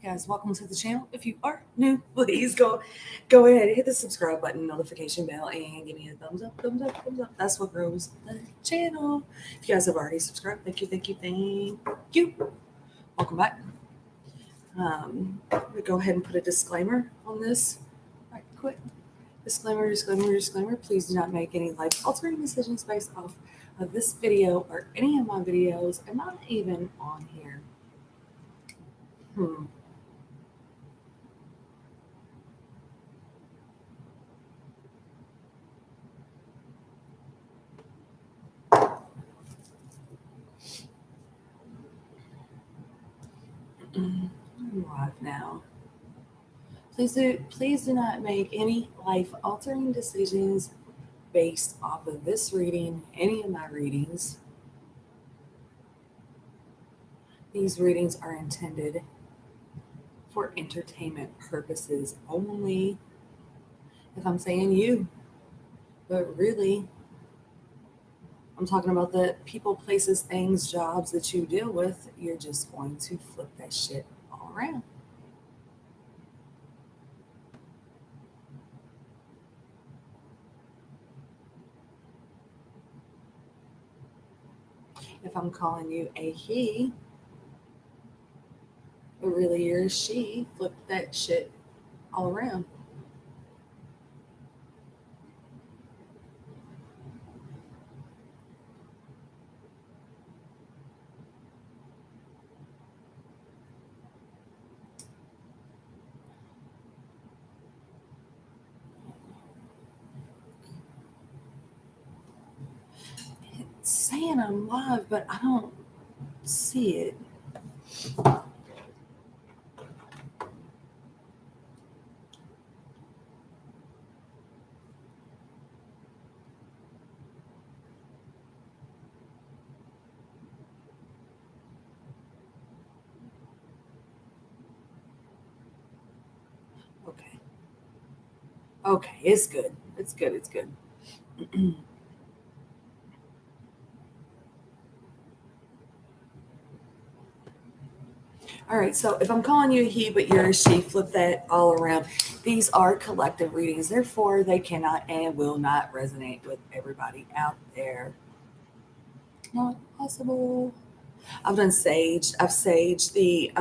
Guys, welcome to the channel. If you are new, please go ahead and hit the subscribe button, notification bell, and give me a thumbs up, thumbs up, thumbs up. That's what grows the channel. If you guys have already subscribed, thank you, thank you, thank you. Welcome back. We go ahead and put a disclaimer on this. All right, quick. Disclaimer, disclaimer, disclaimer. Please do not make any life-altering decisions based off of this video or any of my videos. I'm not even on here. I'm live now. Please do not make any life-altering decisions based off of this reading, any of my readings. These readings are intended for entertainment purposes only. If I'm saying you, but really, I'm talking about the people, places, things, jobs that you deal with. You're just going to flip that shit all around. If I'm calling you a he, but really you're a she, flip that shit all around. It's saying I'm live, but I don't see it. Okay, it's good. It's good. It's good. All right, so if I'm calling you a he, but you're a she, flip that all around. These are collective readings. Therefore, they cannot and will not resonate with everybody out there. Not possible. I've done sage. I've saged the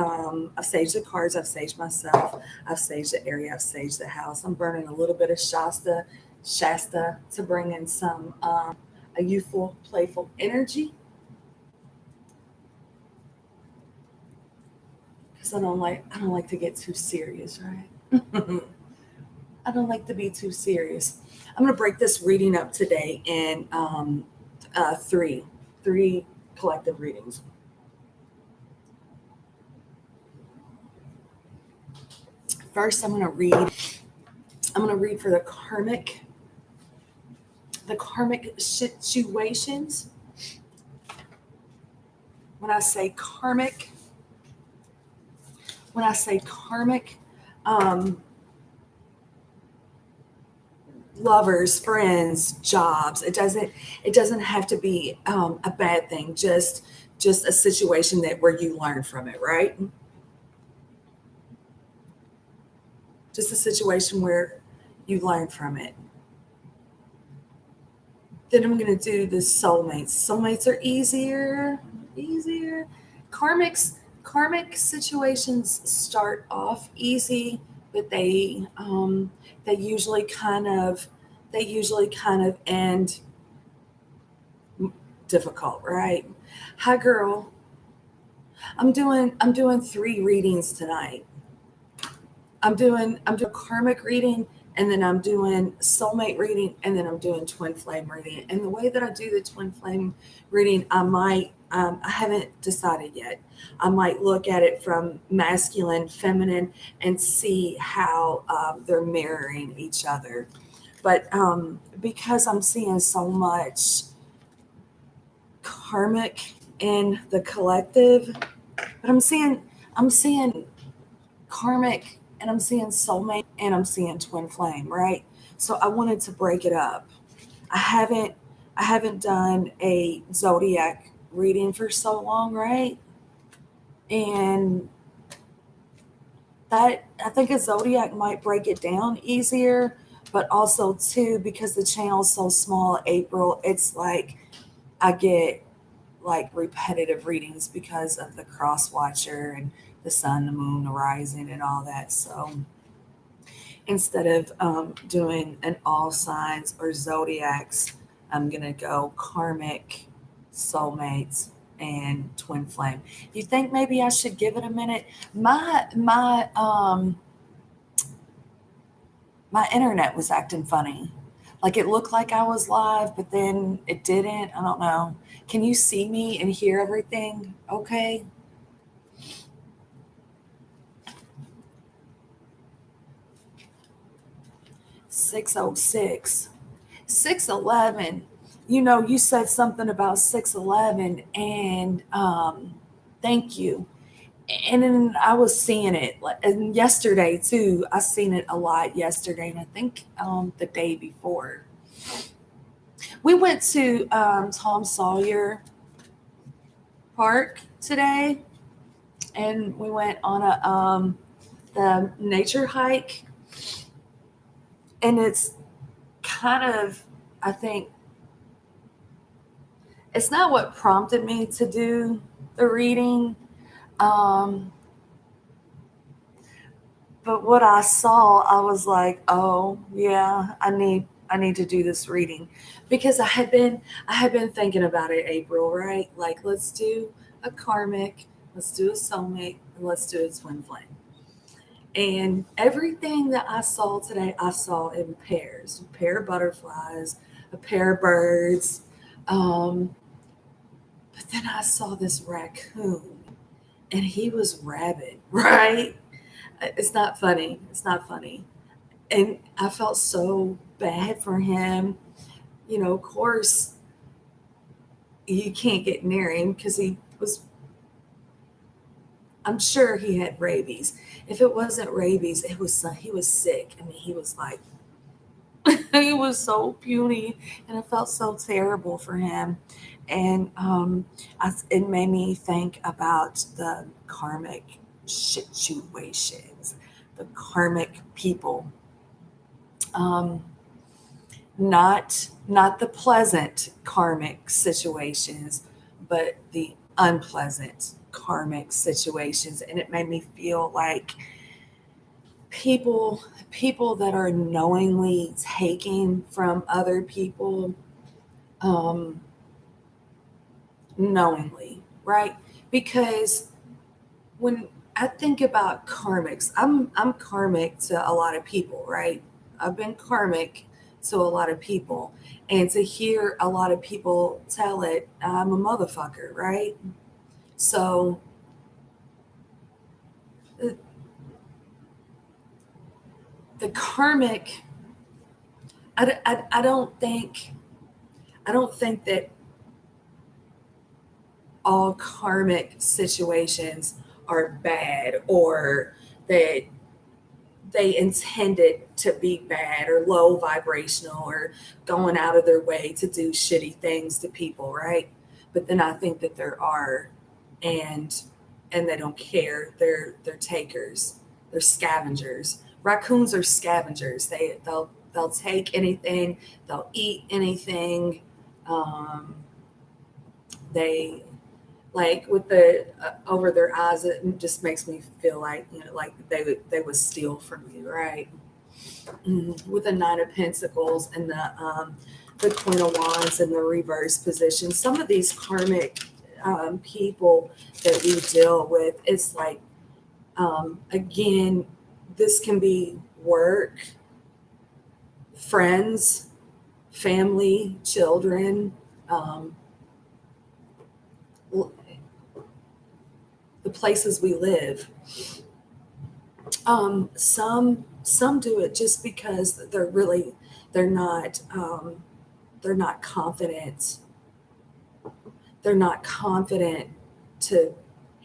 cards. I've saged myself. I've saged the area. I've saged the house. I'm burning a little bit of Shasta to bring in some a youthful, playful energy. Because I don't like to get too serious, right? I don't like to be too serious. I'm gonna break this reading up today in three collective readings. First, I'm gonna read for the karmic situations. When I say karmic, lovers, friends, jobs. It doesn't have to be a bad thing. Just a situation where you learn from it, right? Just a situation where you learn from it. Then I'm going to do the soulmates. Soulmates are easier. Karmic situations start off easy, but they usually kind of end difficult, right? Hi, girl. I'm doing 3 readings tonight. I'm doing karmic reading, and then I'm doing soulmate reading, and then I'm doing twin flame reading. And the way that I do the twin flame reading, I haven't decided yet. I might look at it from masculine, feminine, and see how they're mirroring each other. But because I'm seeing so much karmic in the collective, but I'm seeing karmic, and I'm seeing soulmate, and I'm seeing twin flame, right? So I wanted to break it up. I haven't done a zodiac reading for so long, right? And that I think a zodiac might break it down easier, but also too because the channel's so small, April, it's like I get like repetitive readings because of the cross watcher and the sun, the moon, the rising, and all that. So instead of doing an all signs or zodiacs, I'm gonna go karmic, soulmates, and twin flame. You think maybe I should give it a minute? My internet was acting funny. Like it looked like I was live, but then it didn't. I don't know. Can you see me and hear everything? Okay. 606. 611. You know, you said something about 611 and thank you. And then I was seeing it and yesterday too. I seen it a lot yesterday and I think the day before. We went to Tom Sawyer Park today and we went on a the nature hike, and it's kind of, I think, it's not what prompted me to do the reading, um, but what I saw, I was like, oh yeah, I need to do this reading because I had been thinking about it, April, right? Like let's do a karmic, let's do a soulmate, and let's do a twin flame. And everything that I saw today, I saw in pairs, a pair of butterflies, a pair of birds. Um, but then I saw this raccoon and he was rabid, right? It's not funny. It's not funny. And I felt so bad for him. You know, of course, you can't get near him because I'm sure he had rabies. If it wasn't rabies, he was sick. I mean, he was like, he was so puny, and I felt so terrible for him. And it made me think about the karmic situations, the karmic people. Um, not the pleasant karmic situations, but the unpleasant karmic situations, and it made me feel like people that are knowingly taking from other people, um knowingly, right? Because when I think about karmics, I'm karmic to a lot of people, right? I've been karmic to a lot of people, and to hear a lot of people tell it, I'm a motherfucker, right? So the, the karmic, I don't think that all karmic situations are bad or that they intended to be bad or low vibrational or going out of their way to do shitty things to people, right? But then I think that there are, and they don't care. They're takers. They're scavengers. Raccoons are scavengers. They'll take anything. They'll eat anything. Um, they like with the over their eyes. It just makes me feel like, like they would steal from you, right? With the Nine of Pentacles and the Queen of Wands in the reverse position. Some of these karmic people that we deal with, it's like, again, this can be work, friends, family, children, um, the places we live. Some do it just because they're not they're not confident. They're not confident to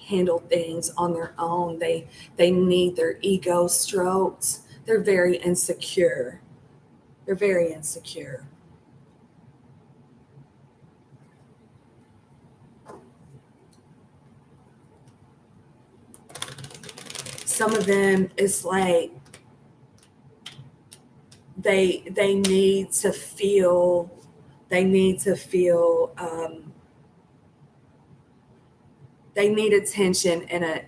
handle things on their own. They need their ego stroked. They're very insecure. They're very insecure. some of them, it's like they need to feel, they need to feel, they need attention in a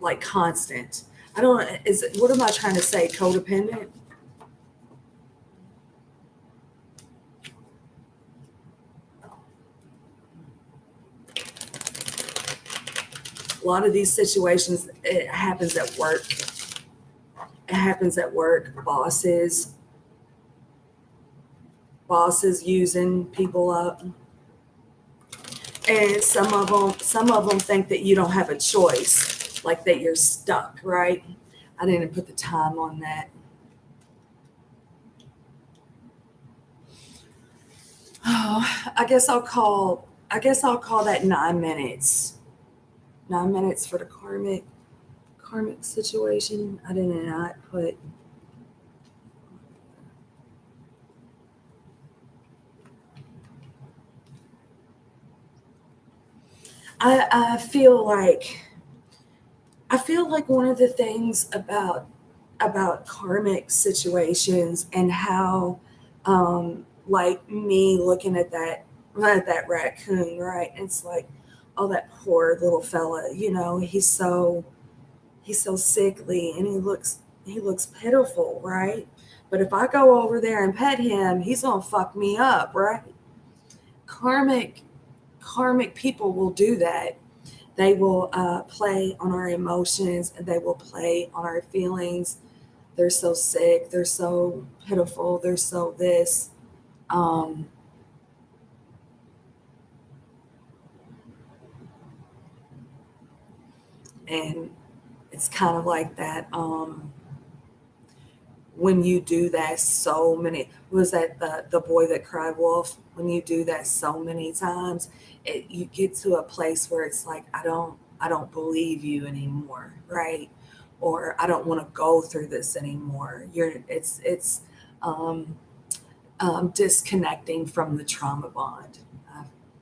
like constant. I don't, is it, what am I trying to say? Codependent? A lot of these situations, it happens at work. It happens at work. Bosses using people up. And some of them think that you don't have a choice, like that you're stuck, right? I didn't put the time on that. Oh, I guess I'll call that 9 minutes. 9 minutes for the karmic situation. I did not put. I feel like one of the things about karmic situations and how, like me looking at that raccoon, right? It's like, oh, that poor little fella, he's so sickly and he looks pitiful, right? But if I go over there and pet him, he's gonna fuck me up, right? Karmic people will do that. They will play on our emotions, and they will play on our feelings. They're so sick, they're so pitiful, they're so this. Um, and it's kind of like that. When you do that so many, was that the boy that cried wolf? When you do that so many times, you get to a place where it's like, I don't believe you anymore, right? Or I don't want to go through this anymore. It's um, disconnecting from the trauma bond.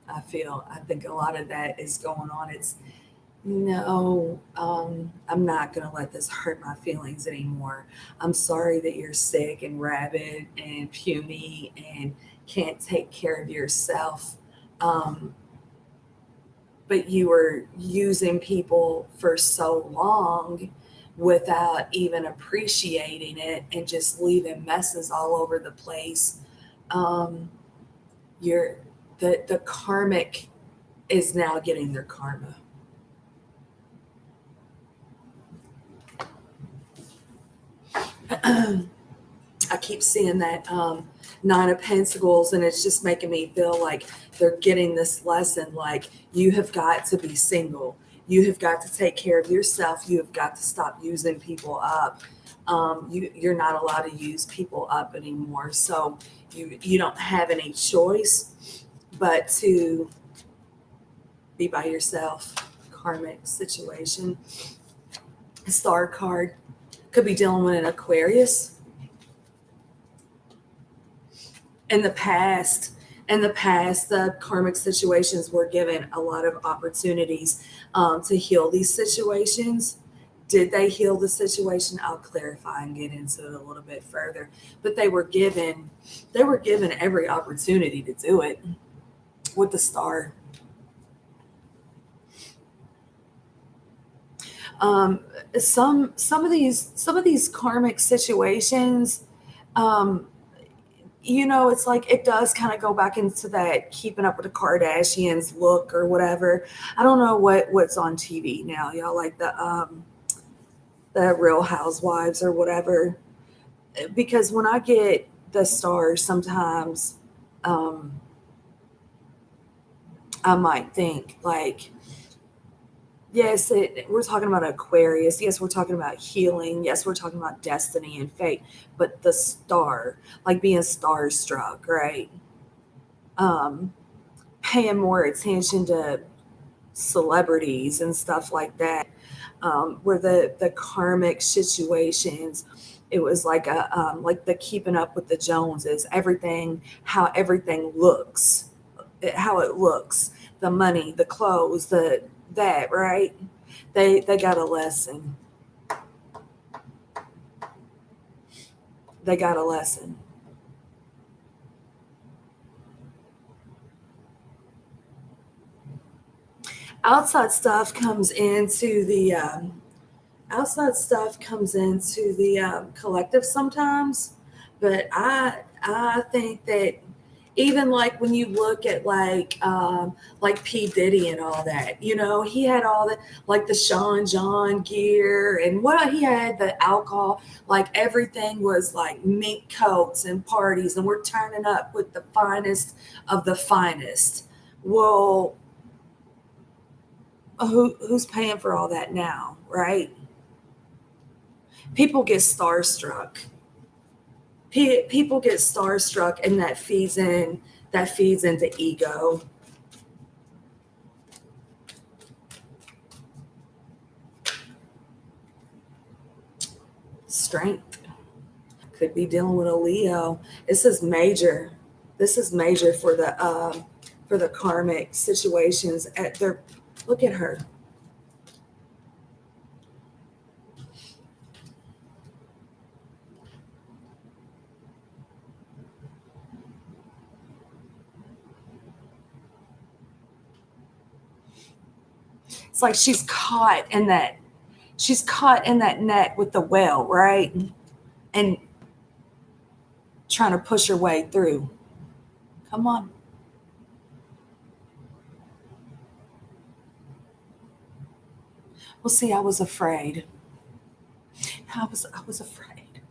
I think a lot of that is going on. It's, no, I'm not going to let this hurt my feelings anymore. I'm sorry that you're sick and rabid and puny and can't take care of yourself. Um, but you were using people for so long without even appreciating it and just leaving messes all over the place. Um, you're the karmic is now getting their karma. I keep seeing that Nine of Pentacles, and it's just making me feel like they're getting this lesson. Like, you have got to be single. You have got to take care of yourself. You have got to stop using people up. You're not allowed to use people up anymore. So you don't have any choice but to be by yourself. Karmic situation. Star card could be dealing with an Aquarius. In the past, the karmic situations were given a lot of opportunities to heal these situations. Did they heal the situation? I'll clarify and get into it a little bit further. But they were given every opportunity to do it with the star. Some of these karmic situations, um, it's like it does kind of go back into that keeping up with the Kardashians look or whatever. I don't know what's on TV now, y'all, like the Real Housewives or whatever. Because when I get the stars, sometimes I might think like, yes, we're talking about Aquarius. Yes, we're talking about healing. Yes, we're talking about destiny and fate. But the star, like being starstruck, right? Paying more attention to celebrities and stuff like that. Where the karmic situations, it was like the keeping up with the Joneses. How everything looks, how it looks, the money, the clothes, that, right? They got a lesson. They got a lesson. Outside stuff comes into the collective sometimes, but I think that even like when you look at like P Diddy and all that, you know, he had all the like the Sean John gear and what he had, the alcohol, like everything was like mink coats and parties, and we're turning up with the finest of the finest. Well, who's paying for all that now, right? People get starstruck. People get starstruck, and that feeds into ego. Strength. Could be dealing with a Leo. This is major. This is major for the karmic situations at their. Look at her. It's like she's caught in that net with the whale, right? And trying to push her way through. Come on. Well, see, I was afraid. I was afraid.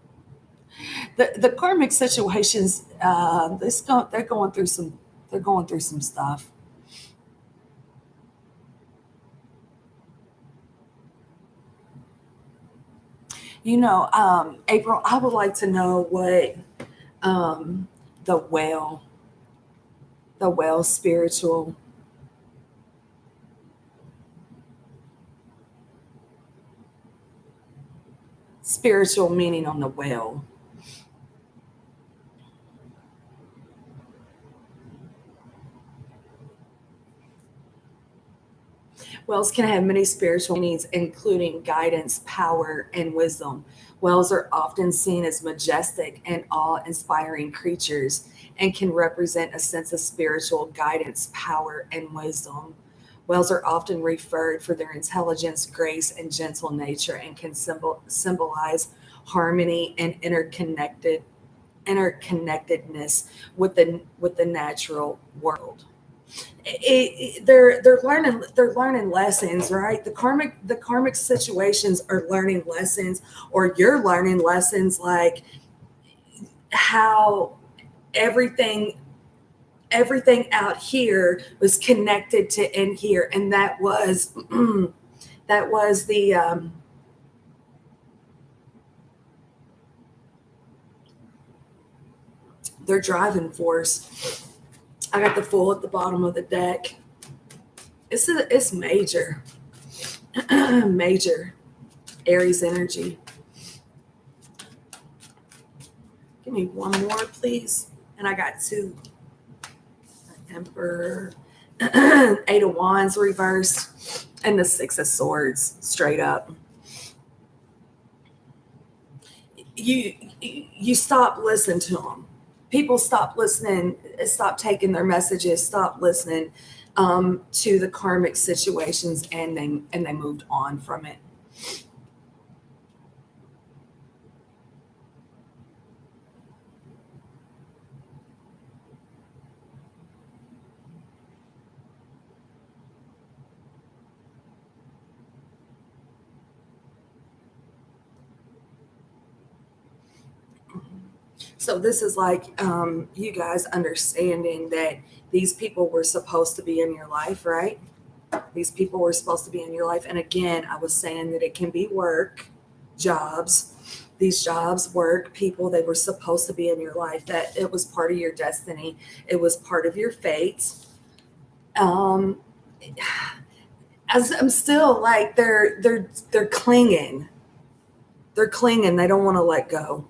The karmic situations, they're going through some, they're going through some stuff. You know, April, I would like to know what um, the whale, the whale spiritual meaning on the whale. Whales can have many spiritual meanings, including guidance, power, and wisdom. Whales are often seen as majestic and awe inspiring creatures and can represent a sense of spiritual guidance, power, and wisdom. Whales are often referred for their intelligence, grace, and gentle nature and can symbolize harmony and interconnectedness with the natural world. They're learning lessons, right? The karmic situations are learning lessons, or you're learning lessons, like how everything everything out here was connected to in here, and that was that was the their driving force. I got the Fool at the bottom of the deck. It's major. Major Aries energy. Give me one more, please. And I got two. Emperor, Eight of Wands reversed, and the Six of Swords straight up. You stop listening to them. People stop listening, stop taking their messages, stop listening to the karmic situations, and they moved on from it. So this is like you guys understanding that these people were supposed to be in your life, right? These people were supposed to be in your life. And again, I was saying that it can be work, jobs. These jobs, work, people, they were supposed to be in your life, that it was part of your destiny. It was part of your fate. Um, as I'm still like they're clinging. They're clinging. They don't want to let go.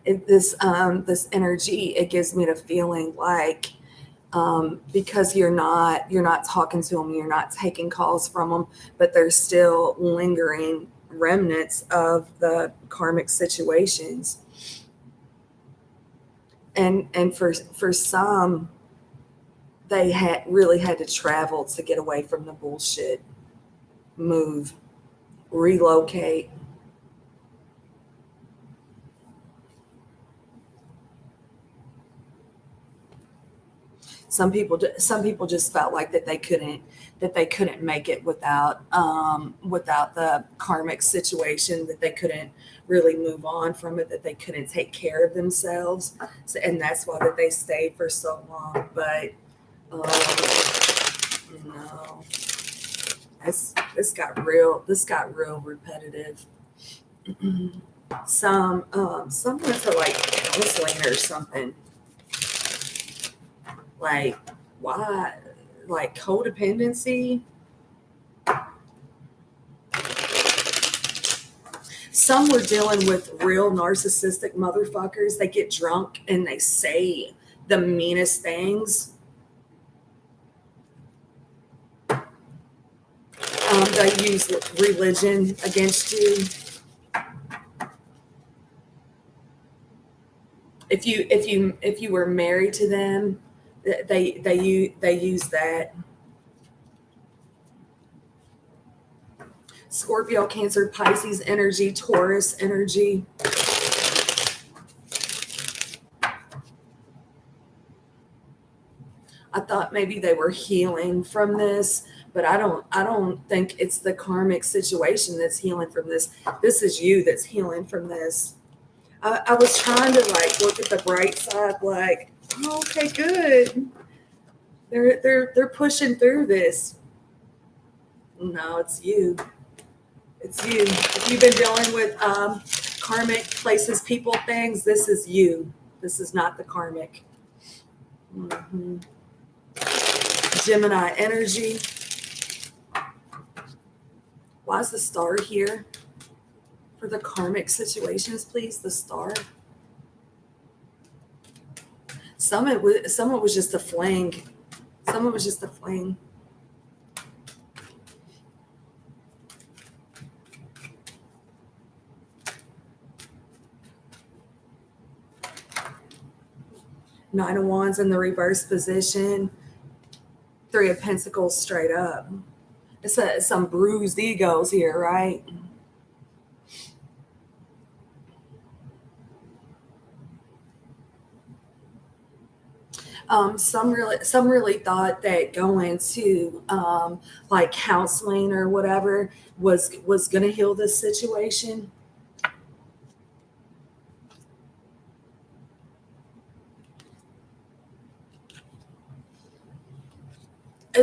This energy, it gives me the feeling like because you're not talking to them, you're not taking calls from them, but there's still lingering remnants of the karmic situations. And for some, they really had to travel to get away from the bullshit, move, relocate. Some people just felt like that they couldn't make it without the karmic situation, that they couldn't really move on from it, that they couldn't take care of themselves, and that's why that they stayed for so long. But no, this got real repetitive. Some went to like counseling or something. Like, why? Like codependency. Some were dealing with real narcissistic motherfuckers. They get drunk and they say the meanest things. They use religion against you. If you were married to them, they use that. Scorpio, Cancer, Pisces energy, Taurus energy. I thought maybe they were healing from this, but I don't think it's the karmic situation that's healing from this. This is you that's healing from this. I was trying to like look at the bright side, like, oh, okay, good. They're pushing through this. No, it's you. It's you. If you've been dealing with karmic places, people, things, this is you. This is not the karmic. Mm-hmm. Gemini energy. Why is the star here? For the karmic situations, please, the star. Some it was just a fling. Some it was just a fling. Nine of Wands in the reverse position. Three of Pentacles straight up. It's some bruised egos here, right? Some really thought that going to like counseling or whatever was going to heal this situation.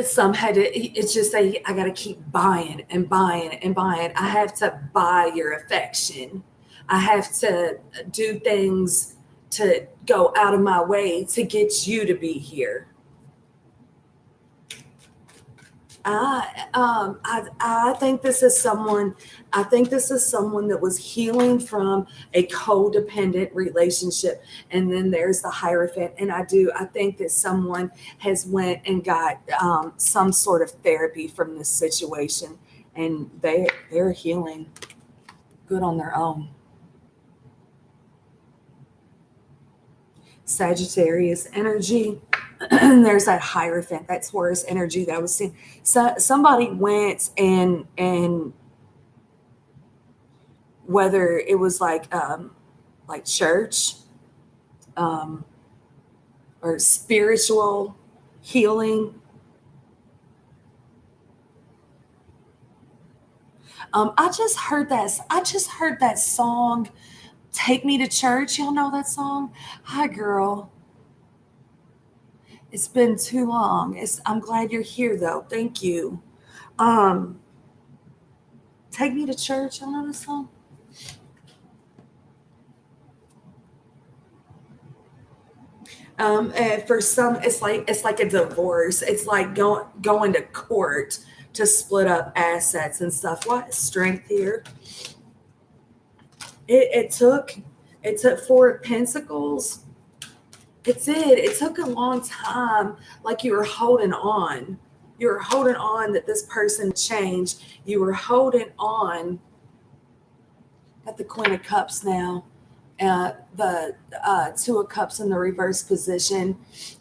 Some had to, it's just I got to keep buying and buying and buying. I have to buy your affection. I have to do things to go out of my way to get you to be here. I think this is someone. I think this is someone that was healing from a codependent relationship, and then there's the Hierophant. And I think that someone has went and got some sort of therapy from this situation, and they're healing good on their own. Sagittarius energy. There's that Hierophant, that Taurus energy that I was seeing. So somebody went and whether it was like church or spiritual healing. I just heard that song, "Take Me to Church." Y'all know that song? Hi, girl. It's been too long. I'm glad you're here, though. Thank you. Take Me to Church. Y'all know this song? And for some, it's like a divorce. It's like going to court to split up assets and stuff. What strength here? It took Four of Pentacles. It did. It took a long time. Like you were holding on. You were holding on that this person changed. You were holding on. Got the Queen of Cups now. The Two of Cups in the reverse position.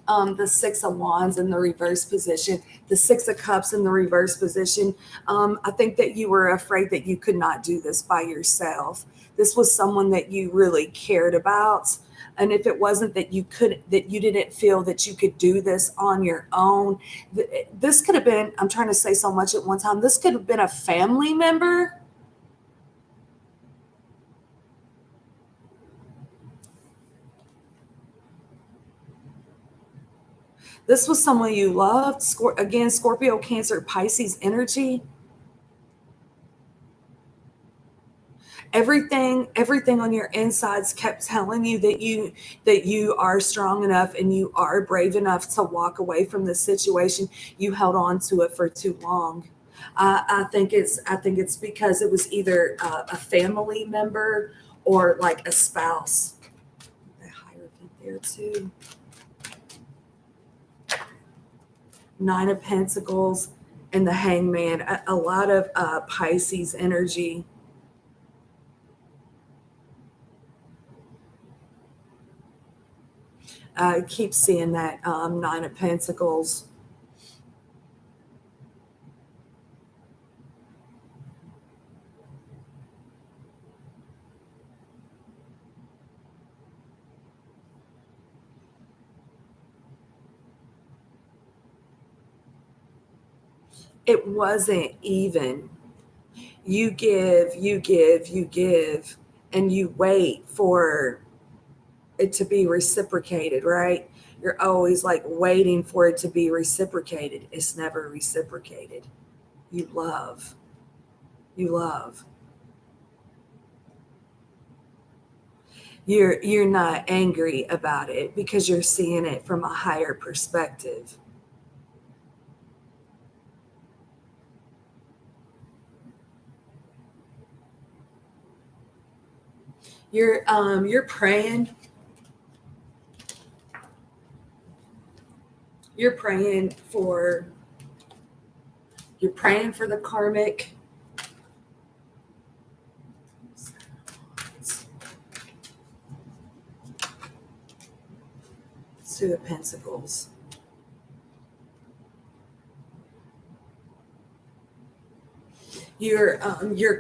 The Six of Wands in the reverse position. The Six of Cups in the reverse position. I think that you were afraid that you could not do this by yourself. This was someone that you really cared about. And if it wasn't that you didn't feel that you could do this on your own, this could have been, I'm trying to say so much at one time, this could have been a family member. This was someone you loved. Again, Scorpio, Cancer, Pisces energy. Everything on your insides kept telling you that you are strong enough and you are brave enough to walk away from this situation. You held on to it for too long. I think it's because it was either a family member or like a spouse. The Hierophant there too. Nine of Pentacles and the Hangman. A lot of Pisces energy. I keep seeing that Nine of Pentacles. It wasn't even. You give, and you wait for it to be reciprocated, right? You're always like waiting for it to be reciprocated. It's never reciprocated. You love. You love. You're not angry about it because you're seeing it from a higher perspective. You're praying. You're praying for the karmic. Two of Pentacles. You're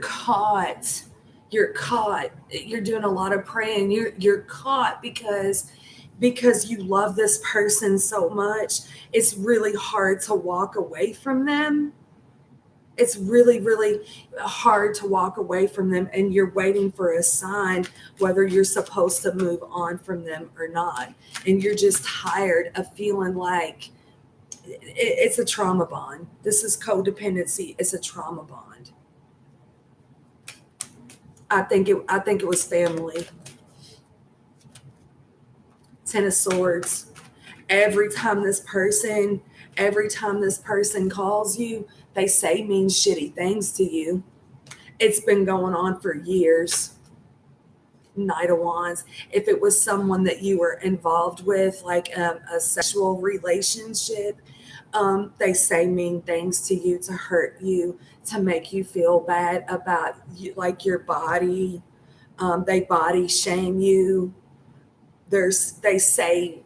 caught. You're caught. You're doing a lot of praying. You're caught because you love this person so much. It's really hard to walk away from them. It's really, really hard to walk away from them, and you're waiting for a sign whether you're supposed to move on from them or not. And you're just tired of feeling like it's a trauma bond. This is codependency. It's a trauma bond. I think it was family. Ten of Swords. Every time this person calls you, they say mean shitty things to you. It's been going on for years. Knight of Wands. If it was someone that you were involved with, like a sexual relationship, they say mean things to you to hurt you, to make you feel bad about you, like your body. They body shame you. They say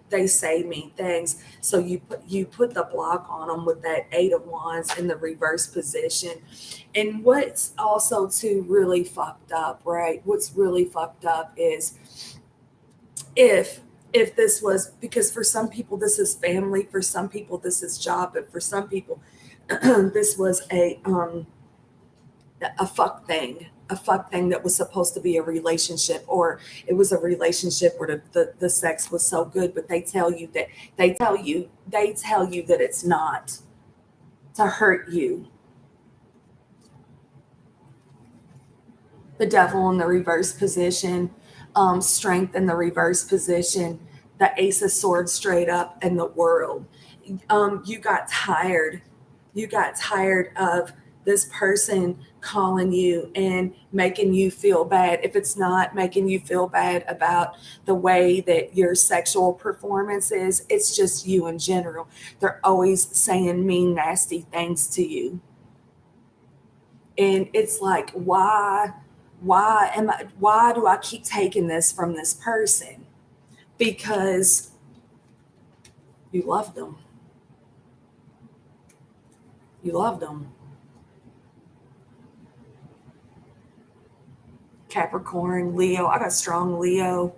mean things. So you put the block on them with that Eight of Wands in the reverse position. And what's also too really fucked up, right? What's really fucked up is if this was, because for some people this is family, for some people this is job, but for some people this was a fuck thing. A fuck thing that was supposed to be a relationship, or it was a relationship where the sex was so good, but they tell you that it's not, to hurt you. The Devil in the reverse position, Strength in the reverse position, the Ace of Swords straight up, and the World. You got tired of this person calling you and making you feel bad, if it's not making you feel bad about the way that your sexual performance is, it's just you in general. They're always saying mean, nasty things to you. And it's like, why do I keep taking this from this person? Because you loved them. You loved them. Capricorn, Leo. I got strong Leo.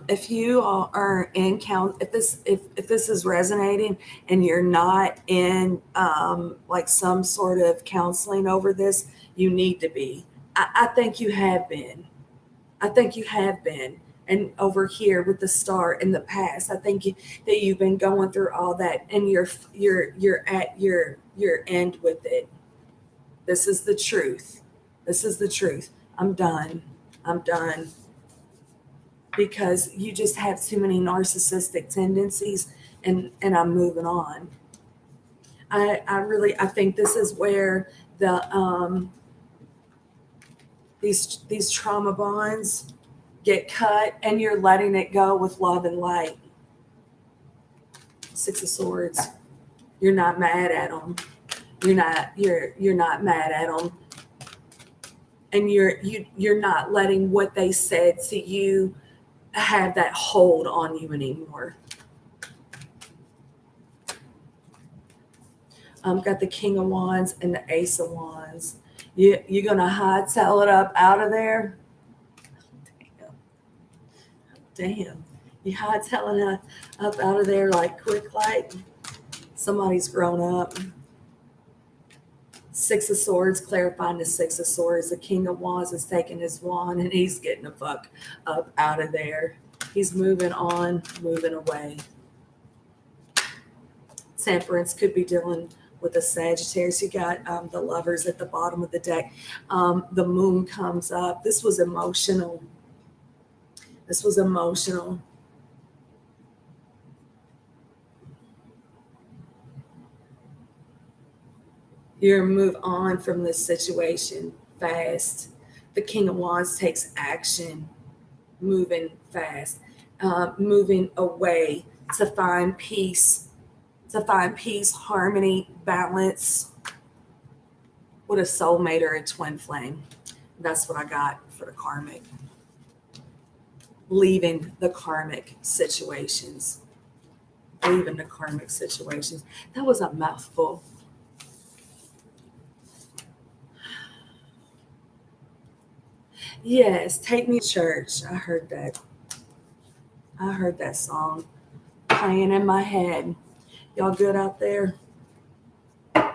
If you all are in count, if this is resonating and you're not in like some sort of counseling over this, you need to be. I think you have been. I think you have been. And over here with the star in the past, I think that you've been going through all that, and you're at your end with it. This is the truth. This is the truth. I'm done. I'm done. Because you just have too many narcissistic tendencies, and I'm moving on. I think this is where these trauma bonds get cut, and you're letting it go with love and light. Six of Swords. You're not mad at them. You're not mad at them, and you're not letting what they said to you have that hold on you anymore. Got the King of Wands and the Ace of Wands. You're gonna hightail it up out of there. Damn. You hightailing it up out of there like quick light. Somebody's grown up. Six of Swords, clarifying the Six of Swords. The King of Wands is taking his wand and he's getting the fuck up out of there. He's moving on, moving away. Temperance could be dealing with the Sagittarius. You got the Lovers at the bottom of the deck. The Moon comes up. This was emotional. This was emotional. You're going to move on from this situation fast. The King of Wands takes action, moving fast, moving away to find peace, harmony, balance with a soulmate or a twin flame. That's what I got for the karmic. Leaving the karmic situations. Leaving the karmic situations. That was a mouthful. Yes, take me to church. I heard that. I heard that song playing in my head. Y'all good out there? I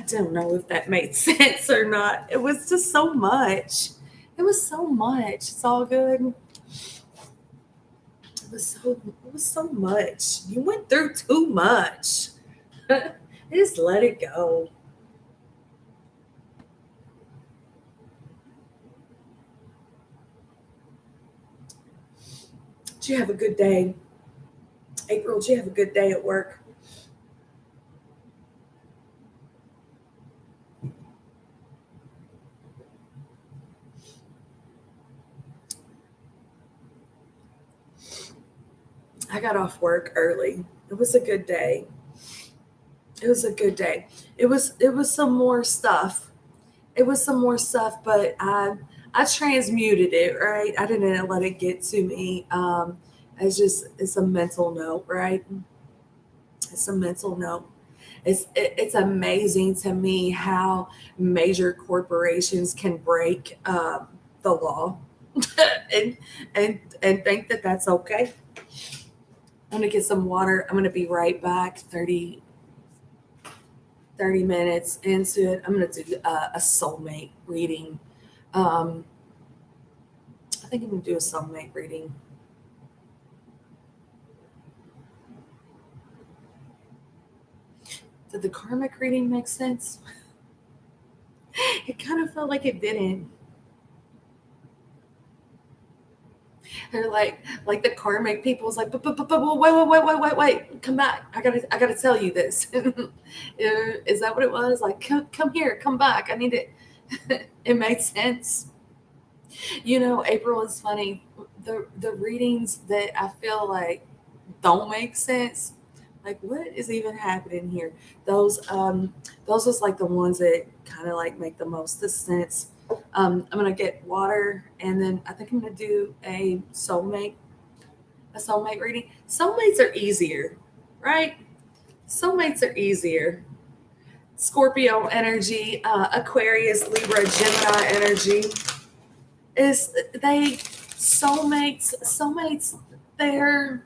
don't know if that made sense or not. It was just so much. It was so much. It's all good. It was so much. You went through too much. Just let it go. Did you have a good day? April, did you have a good day at work? I got off work early. It was a good day. It was a good day. It was some more stuff. It was some more stuff, but I transmuted it, right? I didn't let it get to me. It's a mental note, right? It's a mental note. It's amazing to me how major corporations can break the law and think that that's okay. I'm gonna get some water. I'm gonna be right back. 30 minutes into it. I'm gonna do a soulmate reading. I think I'm gonna do a soulmate reading. Did the karmic reading make sense? It kind of felt like it didn't. They're like the karmic people was like, wait, come back. I gotta tell you this. Is that what it was? Like, come here, come back. I need it. It made sense. April is funny. The readings that I feel like don't make sense. Like, what is even happening here? Those was like the ones that kind of like make the most sense. I'm gonna get water, and then I think I'm gonna do a soulmate reading. Soulmates are easier, right? Soulmates are easier. Scorpio energy, Aquarius, Libra, Gemini energy is they soulmates. They're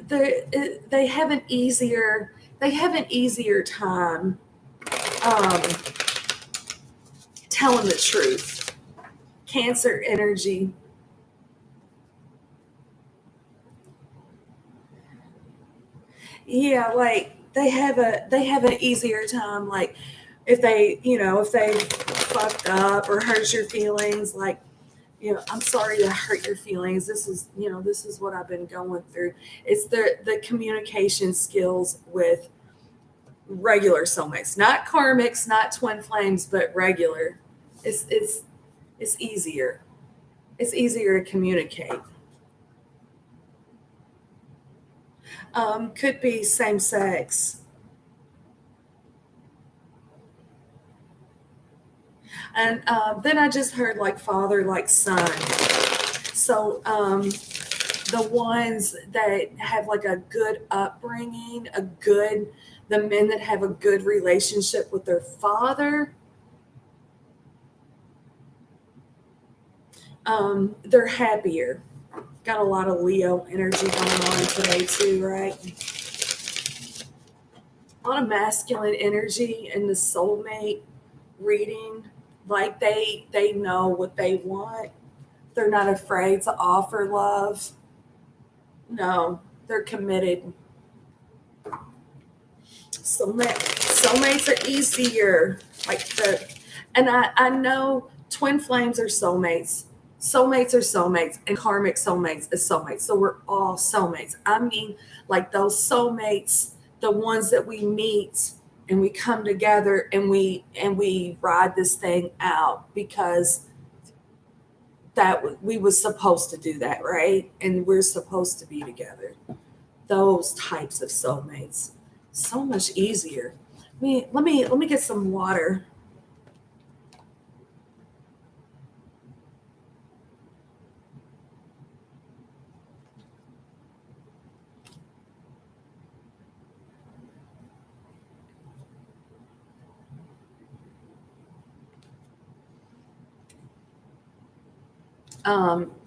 they have an easier time um, telling the truth. Cancer energy. Yeah, like they have an easier time. Like if they fucked up or hurt your feelings, like I'm sorry to hurt your feelings. This is what I've been going through. It's the communication skills with regular soulmates, not karmics, not twin flames, but regular. It's easier. It's easier to communicate. Could be same sex. And then I just heard like father, like son. So the ones that have like a good upbringing, the men that have a good relationship with their father, they're happier. Got a lot of Leo energy going on today too, right? A lot of masculine energy in the soulmate reading. Like they know what they want. They're not afraid to offer love. No, they're committed. Soulmates are easier. And I know twin flames are soulmates. Soulmates are soulmates, and karmic soulmates is soulmates. So we're all soulmates. I mean, like those soulmates, the ones that we meet and we come together and we ride this thing out because we was supposed to do that, right? And we're supposed to be together. Those types of soulmates, so much easier. Let me get some water.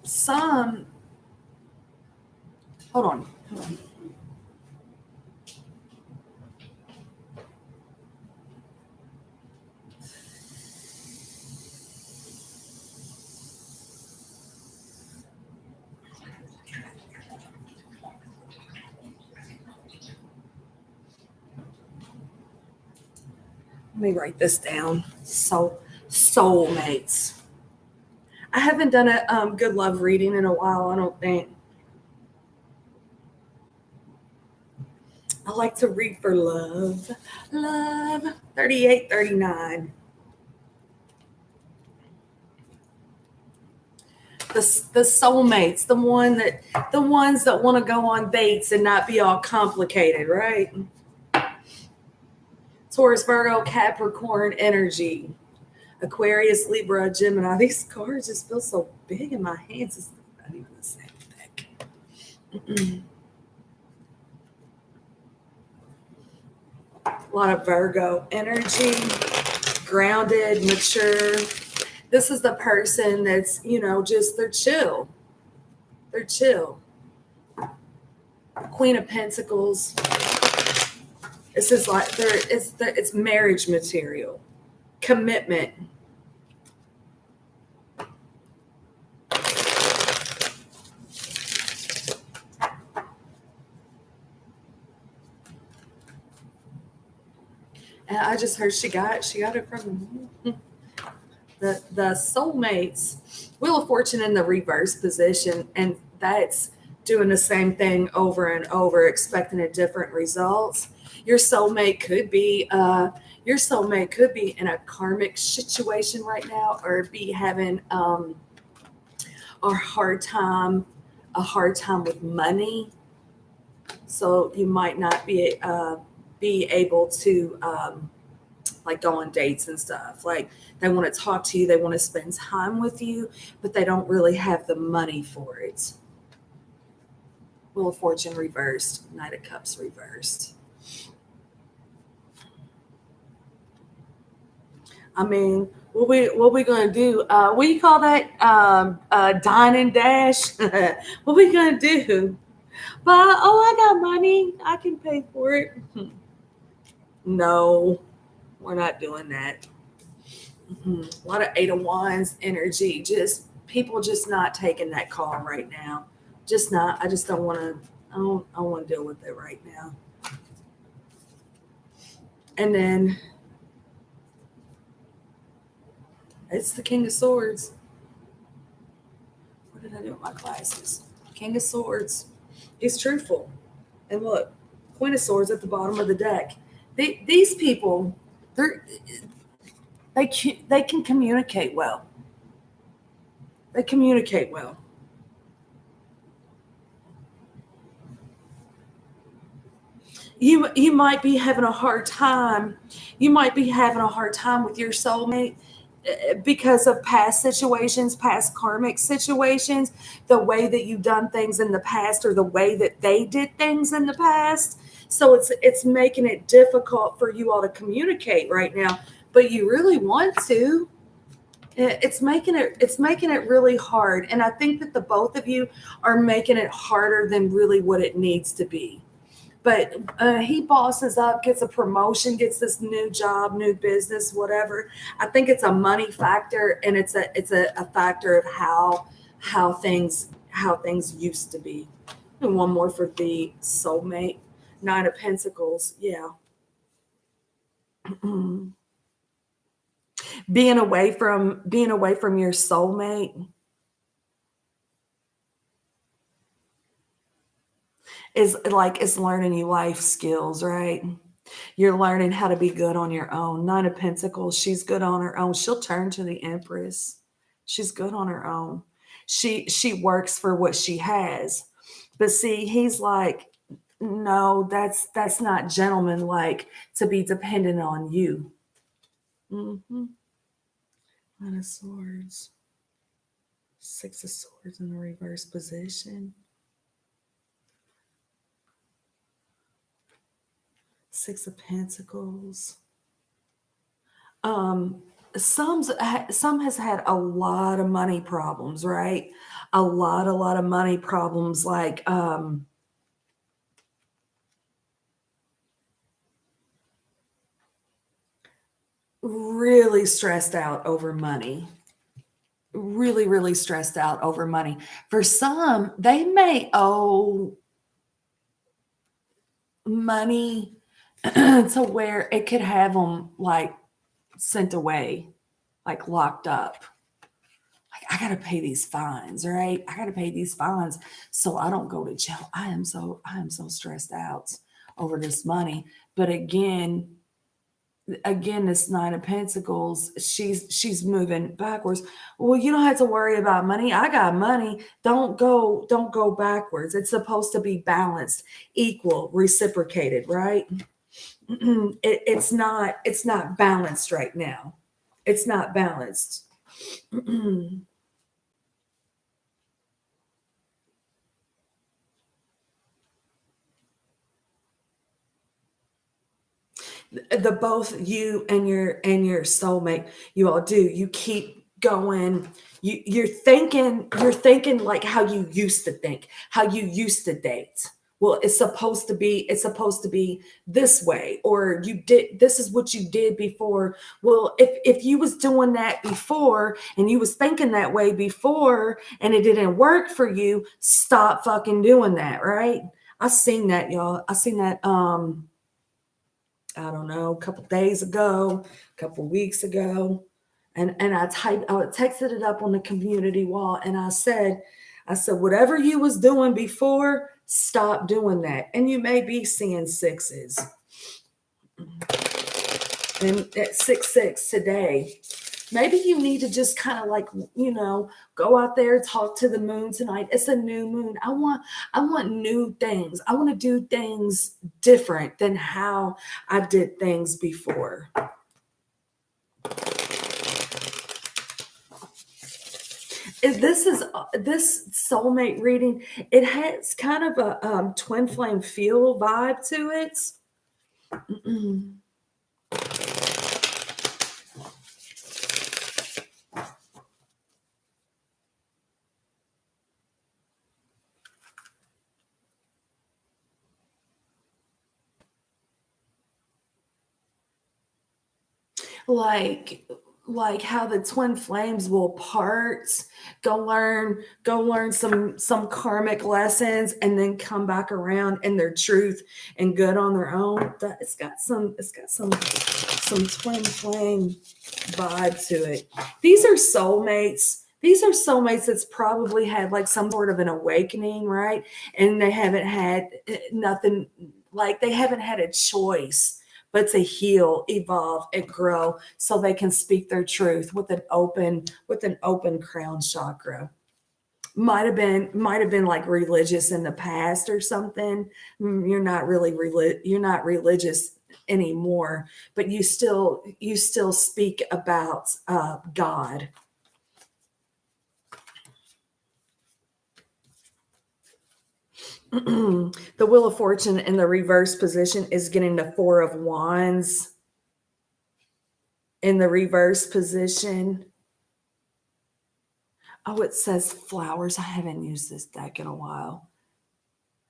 Some hold on. Let me write this down. Soulmates. I haven't done a good love reading in a while, I don't think. I like to read for love. Love. 38, 39. The soulmates, the ones that want to go on dates and not be all complicated, right? Taurus, Virgo, Capricorn energy. Aquarius, Libra, Gemini. These cards just feel so big in my hands. It's not even the same thing. A lot of Virgo energy, grounded, mature. This is the person that's, just they're chill. They're chill. Queen of Pentacles. This is like it's marriage material. Commitment. And I just heard she got it from the soulmates. Wheel of Fortune in the reverse position, and that's doing the same thing over and over, expecting a different results. Your soulmate could be in a karmic situation right now, or be having a hard time with money. So you might not be able to like go on dates and stuff. Like they want to talk to you, they want to spend time with you, but they don't really have the money for it. Wheel of Fortune reversed, Knight of Cups reversed. I mean, what we gonna do? What do you call that? Dine and dash. What we gonna do? But I got money. I can pay for it. No, we're not doing that. A lot of Eight of Wands energy. Just people just not taking that call right now. Just not. I just don't want to. I don't want to deal with it right now. And then it's the King of Swords. What did I do with my glasses? King of Swords. He's truthful. And look, Queen of Swords at the bottom of the deck. These people, they can communicate well. They communicate well. You might be having a hard time. You might be having a hard time with your soulmate because of past situations, past karmic situations, the way that you've done things in the past, or the way that they did things in the past. So it's making it difficult for you all to communicate right now, but you really want to. It's making it really hard, and I think that the both of you are making it harder than really what it needs to be. But he bosses up, gets a promotion, gets this new job, new business, whatever. I think it's a money factor, and it's a factor of how things used to be. And one more for the soulmate. Nine of Pentacles. Yeah. Being away from your soulmate is learning you life skills, right? You're learning how to be good on your own. Nine of Pentacles, she's good on her own. She'll turn to the Empress. She's good on her own. She works for what she has. But see, he's like, no, that's not gentlemanlike to be dependent on you. Mm-hmm. Nine of Swords. Six of Swords in the reverse position. Six of Pentacles. Um, some has had a lot of money problems, right? A lot of money problems, like really stressed out over money. Really stressed out over money. For some, they may owe money to where it could have them like sent away, like locked up. Like, I gotta pay these fines, right? I gotta pay these fines so I don't go to jail. I am so stressed out over this money. But again, this Nine of Pentacles, she's moving backwards. Well, you don't have to worry about money. I got money. Don't go backwards. It's supposed to be balanced, equal, reciprocated, right? It's not balanced right now. It's not balanced. The both you and your soulmate, you all do, you keep going. You're thinking like how you used to think, how you used to date. Well, it's supposed to be this way, or this is what you did before. Well, if you was doing that before, and you was thinking that way before, and it didn't work for you, stop fucking doing that, right? I seen that, y'all. I seen that I don't know, a couple days ago, a couple weeks ago. And I texted it up on the community wall, and I said, whatever you was doing before, stop doing that. And you may be seeing sixes. And at 6-6 today, maybe you need to just kind of like, go out there, talk to the moon tonight. It's a new moon. I want new things. I want to do things different than how I did things before. This soulmate reading, it has kind of a twin flame feel vibe to it. Like how the twin flames will part, go learn some karmic lessons, and then come back around in their truth and good on their own. It's got some twin flame vibe to it. These are soulmates. These are soulmates that's probably had like some sort of an awakening, right? And they haven't had nothing, like they haven't had a choice but to heal, evolve, and grow so they can speak their truth with an open crown chakra. Might have been like religious in the past or something. You're not religious anymore, but you still speak about God. The Wheel of Fortune in the reverse position is getting the Four of Wands in the reverse position. Oh, it says flowers. I haven't used this deck in a while.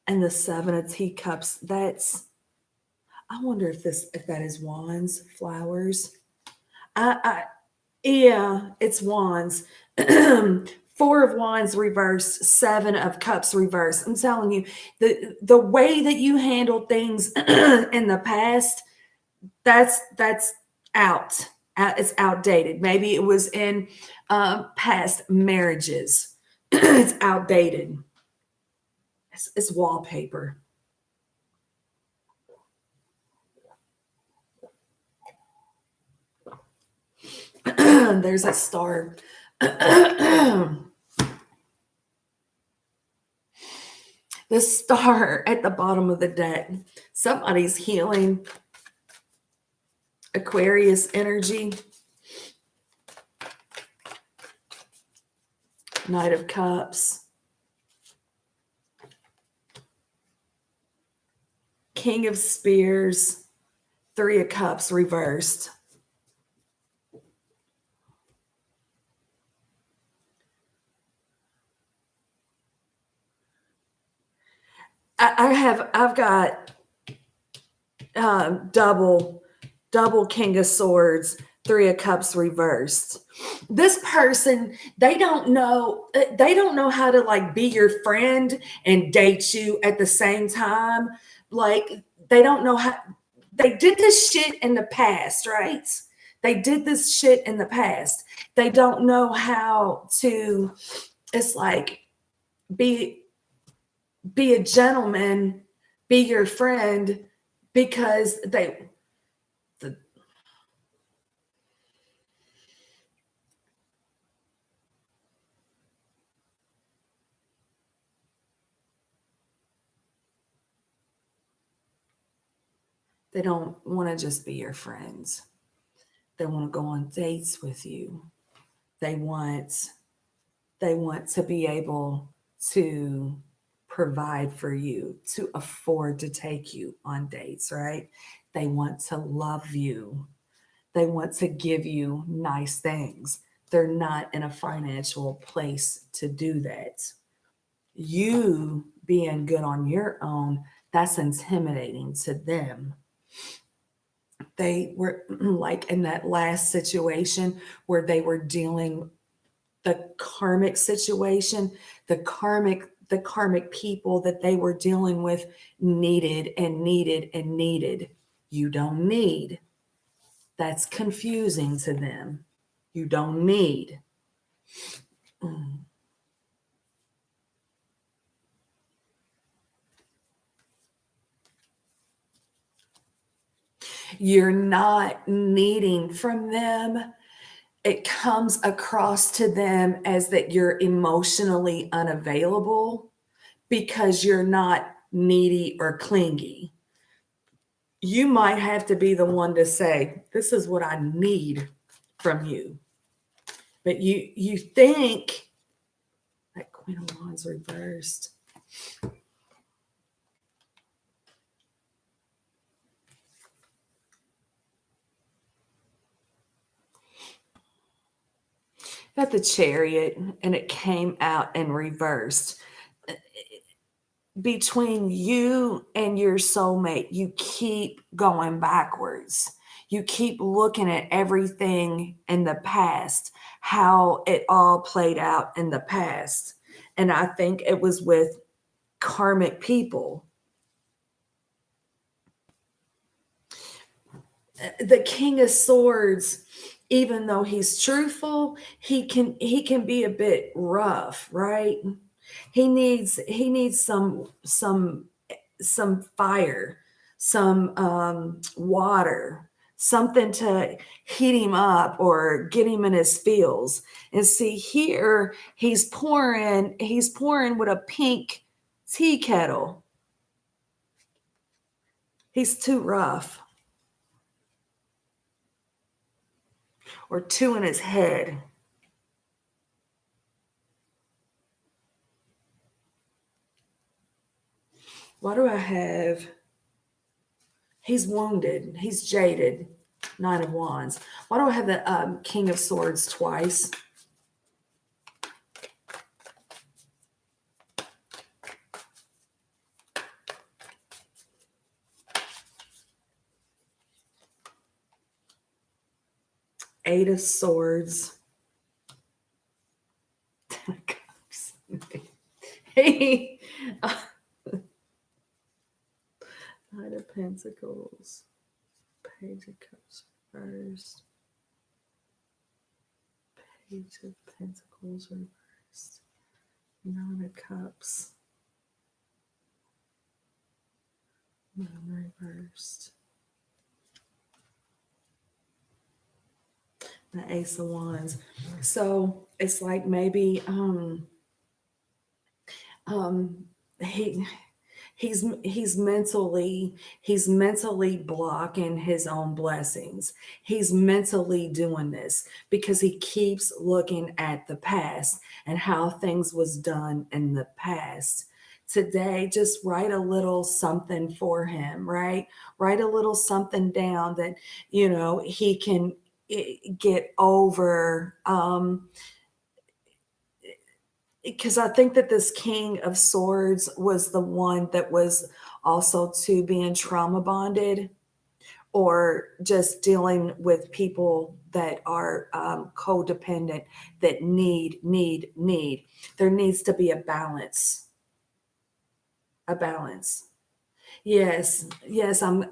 And the Seven of Teacups. I wonder if that is wands, flowers. Yeah, it's wands. Four of Wands reverse, Seven of Cups reverse. I'm telling you, the way that you handled things in the past, that's out. It's outdated. Maybe it was in past marriages. It's outdated. It's wallpaper. There's a star. The star at the bottom of the deck. Somebody's healing. Aquarius energy. Knight of Cups. King of Spears. Three of Cups reversed. I've got double King of Swords, Three of Cups reversed. This person, they don't know how to like be your friend and date you at the same time. Like they don't know how. They did this shit in the past, right? They did this shit in the past. They don't know how to. It's like be a gentleman, be your friend, because they don't want to just be your friends. They want to go on dates with you. They want to be able to provide for you, to afford to take you on dates, right? They want to love you. They want to give you nice things. They're not in a financial place to do that. You being good on your own, that's intimidating to them. They were like in that last situation where they were dealing the karmic situation, the karmic people that they were dealing with needed. You don't need. That's confusing to them. You don't need. Mm. You're not needing from them. It comes across to them as that you're emotionally unavailable because you're not needy or clingy. You might have to be the one to say, this is what I need from you. But you think that Queen of Wands reversed. Got the Chariot and it came out and reversed. Between you and your soulmate, you keep going backwards. You keep looking at everything in the past, how it all played out in the past. And I think it was with karmic people. The King of Swords, even though he's truthful, he can be a bit rough, right? He needs some fire, some water, something to heat him up or get him in his feels. And see here, he's pouring with a pink tea kettle. He's too rough. Or two in his head. Why do I have, he's wounded, he's jaded, Nine of Wands. Why do I have the King of Swords twice? Eight of Swords. Hey, Knight of Pentacles. Page of Cups reversed. Page of Pentacles reversed. Nine of Cups. Nine reversed. The Ace of Wands. So it's like maybe he's mentally blocking his own blessings. He's mentally doing this because he keeps looking at the past and how things was done in the past. Today, just write a little something for him, right? Write a little something down that, he can get over. Because I think that this King of Swords was the one that was also to being trauma bonded or just dealing with people that are codependent, that need. There needs to be a balance. Yes,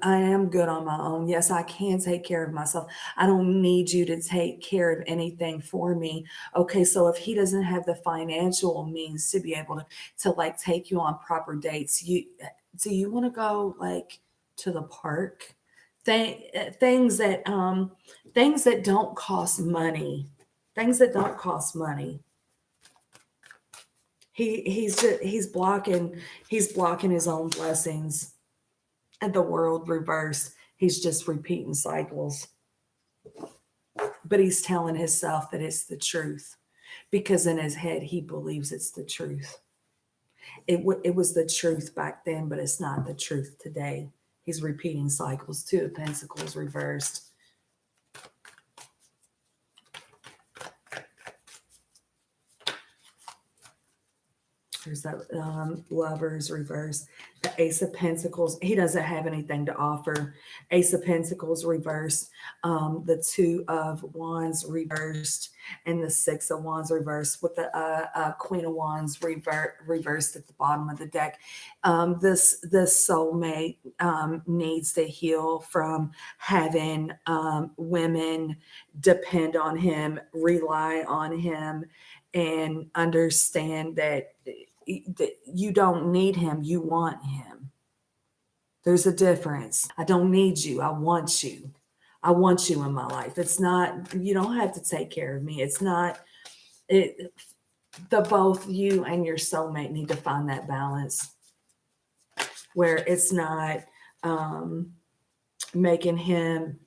I am good on my own. Yes, I can take care of myself. I don't need you to take care of anything for me. Okay, so if he doesn't have the financial means to be able to like take you on proper dates, do you want to go like to the park? Things that don't cost money. Things that don't cost money. He's blocking his own blessings. And the world reversed. He's just repeating cycles. But he's telling himself that it's the truth because in his head, he believes it's the truth. It was the truth back then, but it's not the truth today. He's repeating cycles. Two of Pentacles reversed. There's that lovers reverse. The Ace of Pentacles. He doesn't have anything to offer. Ace of Pentacles reversed. The Two of Wands reversed. And the Six of Wands reversed with the Queen of Wands reversed at the bottom of the deck. This soulmate needs to heal from having women depend on him, rely on him, and understand that you don't need him, you want him. There's a difference. I don't need you, I want you. I want you in my life. It's not, you don't have to take care of me. It's not, the both you and your soulmate need to find that balance where it's not making him,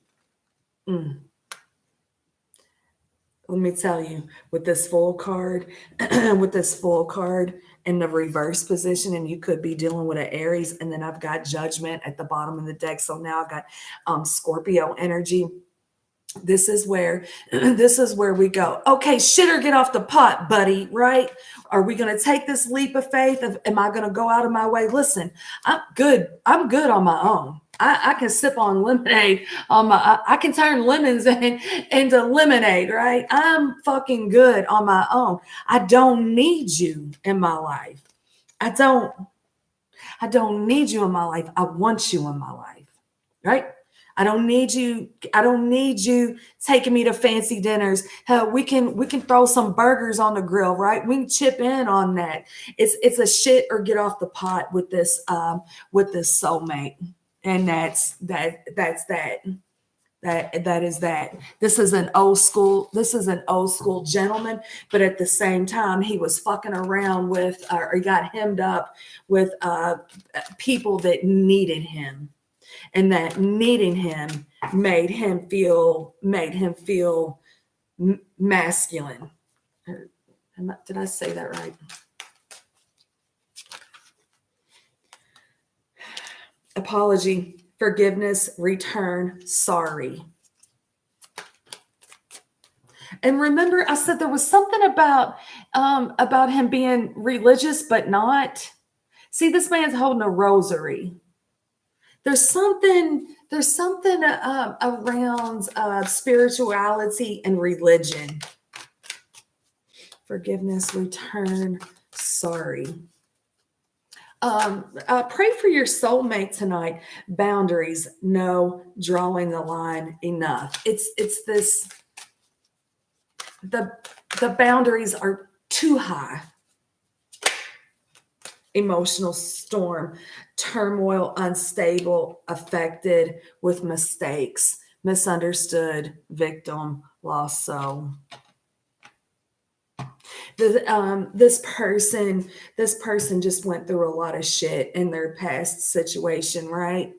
let me tell you, with this full card, in the reverse position, and you could be dealing with an Aries, and then I've got Judgment at the bottom of the deck. So now I've got Scorpio energy. This is where we go, okay, shit or get off the pot, buddy, right? Are we going to take this leap of faith? Am I going to go out of my way? Listen, I'm good on my own. I can sip on lemonade I can turn lemons into lemonade, right? I'm fucking good on my own. I don't need you in my life. I don't need you in my life. I want you in my life, right? I don't need you taking me to fancy dinners. Hell, we can throw some burgers on the grill, right? We can chip in on that. It's a shit or get off the pot with this soulmate. And that's that. This is an old school gentleman, but at the same time, he was fucking around with, or he got hemmed up with people that needed him. And that needing him made him feel masculine. Did I say that right? Apology, forgiveness, return, sorry. And remember, I said there was something about him being religious, but not. See, this man's holding a rosary. There's something around spirituality and religion. Forgiveness, return, sorry. Pray for your soulmate tonight. Boundaries, no. Drawing the line, enough. It's this. The boundaries are too high. Emotional storm, turmoil, unstable, affected with mistakes, misunderstood, victim, lost soul. This person just went through a lot of shit in their past situation, right?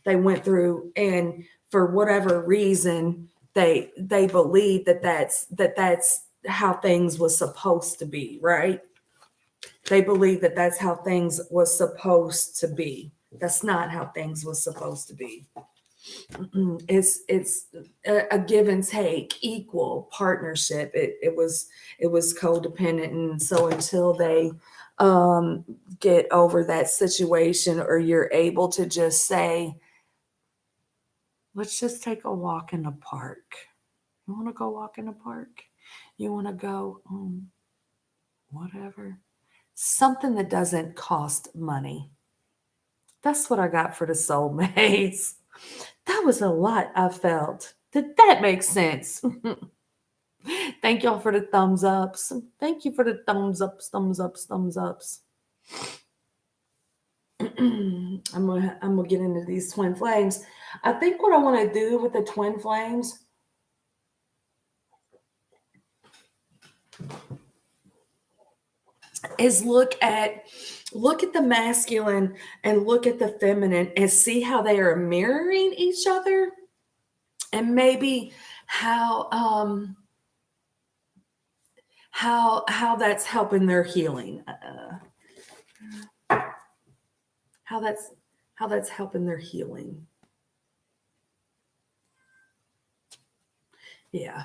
They went through, and for whatever reason, they believe that's how things was supposed to be, right? They believe that's how things was supposed to be. That's not how things was supposed to be. It's a give and take, equal partnership. It was codependent, and so until they get over that situation, or you're able to just say, let's just take a walk in the park. You want to go walk in the park? You want to go whatever. Something that doesn't cost money. That's what I got for the soulmates. That was a lot I felt. Did that make sense? Thank y'all for the thumbs ups. Thank you for the thumbs ups. I'm gonna get into these twin flames. I think what I want to do with the twin flames is look at the masculine and look at the feminine and see how they are mirroring each other, and maybe how that's helping their healing. How that's helping their healing. Yeah.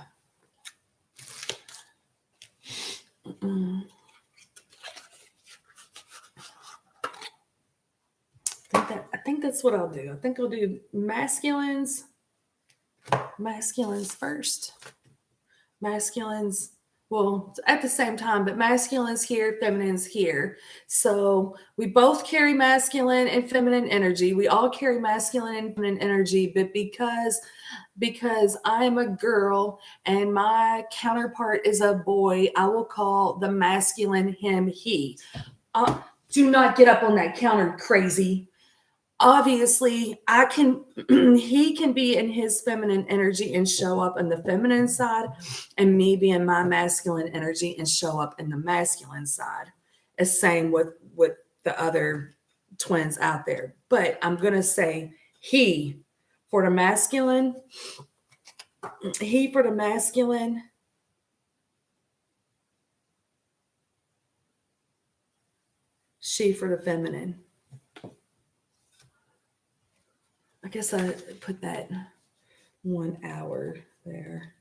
think that's what I'll do. I think I'll do masculines first. Masculines, well, at the same time, but masculine's here, feminine's here. So we both carry masculine and feminine energy. We all carry masculine and feminine energy, but because I'm a girl and my counterpart is a boy, I will call the masculine him, he. Do not get up on that counter, crazy. Obviously, he can be in his feminine energy and show up in the feminine side, and me be in my masculine energy and show up in the masculine side. The same with the other twins out there. But I'm going to say he for the masculine, he for the masculine, she for the feminine. I guess I put that 1 hour there.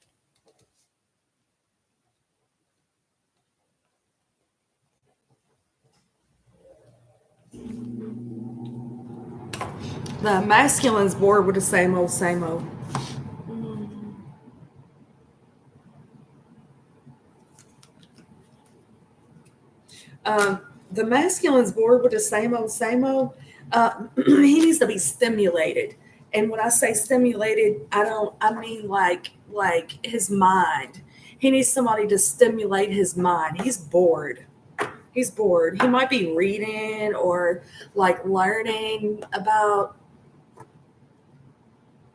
The masculine's bored with the same old, same old. The masculine's bored with the same old, same old. He needs to be stimulated. And when I say stimulated, I mean like his mind. He needs somebody to stimulate his mind. He's bored. He's bored. He might be reading or like learning about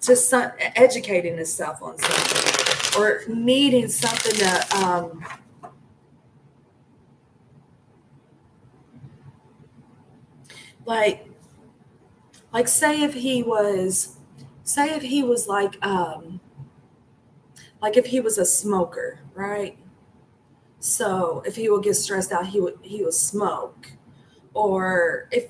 just educating himself on something or needing something to like say if he was like if he was a smoker, right? So if he would get stressed out, he would smoke. Or if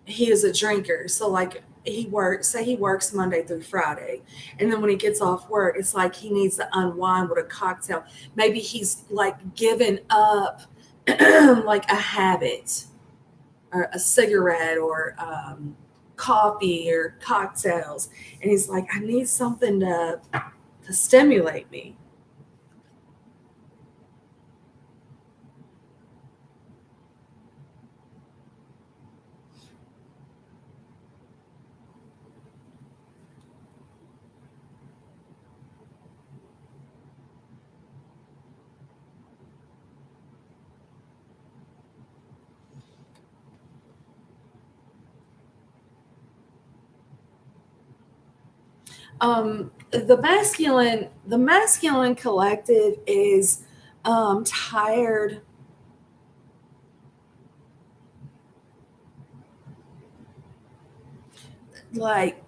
he is a drinker, so like he works Monday through Friday, and then when he gets off work, it's like he needs to unwind with a cocktail. Maybe he's like given up like a habit or a cigarette or coffee or cocktails, and he's like, I need something to stimulate me. The masculine collective is tired. Like,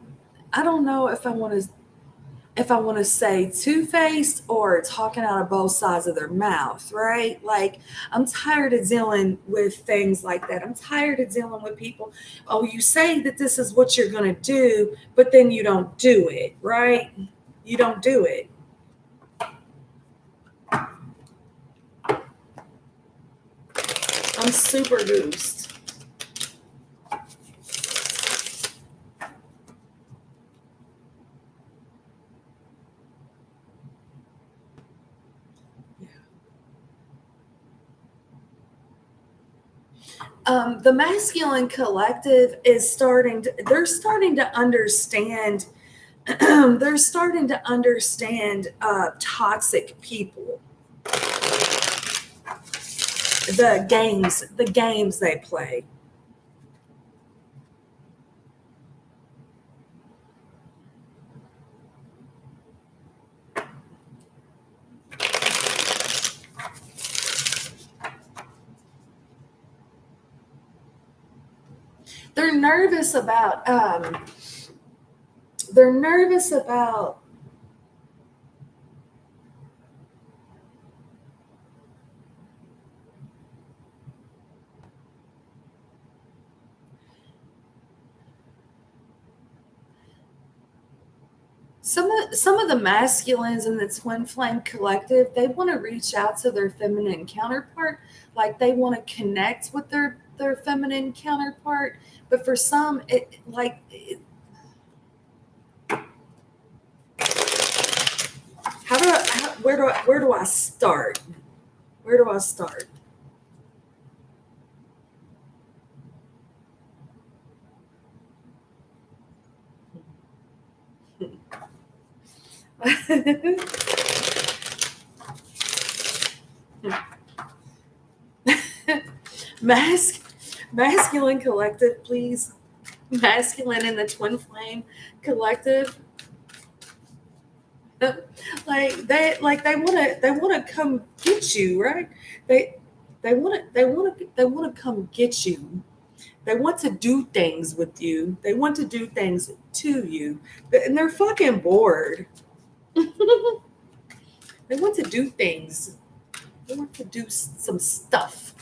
I don't know if I want to say two-faced or talking out of both sides of their mouth, right? Like, I'm tired of dealing with things like that. I'm tired of dealing with people. Oh, you say that this is what you're going to do, but then you don't do it, right? You don't do it. I'm super goosed. The masculine collective is they're starting to understand they're starting to understand toxic people, the games they play. They're nervous about they're nervous about some of the masculines in the twin flame collective. They want to reach out to their feminine counterpart, like they want to connect with their feminine counterpart, but for some, where do I start? Where do I start? Mask, masculine collective, please. Masculine in the twin flame collective. They want to come get you, right? They they want to come get you. They want to do things with you. They want to do things to you, and they're fucking bored. They want to do things. They want to do some stuff.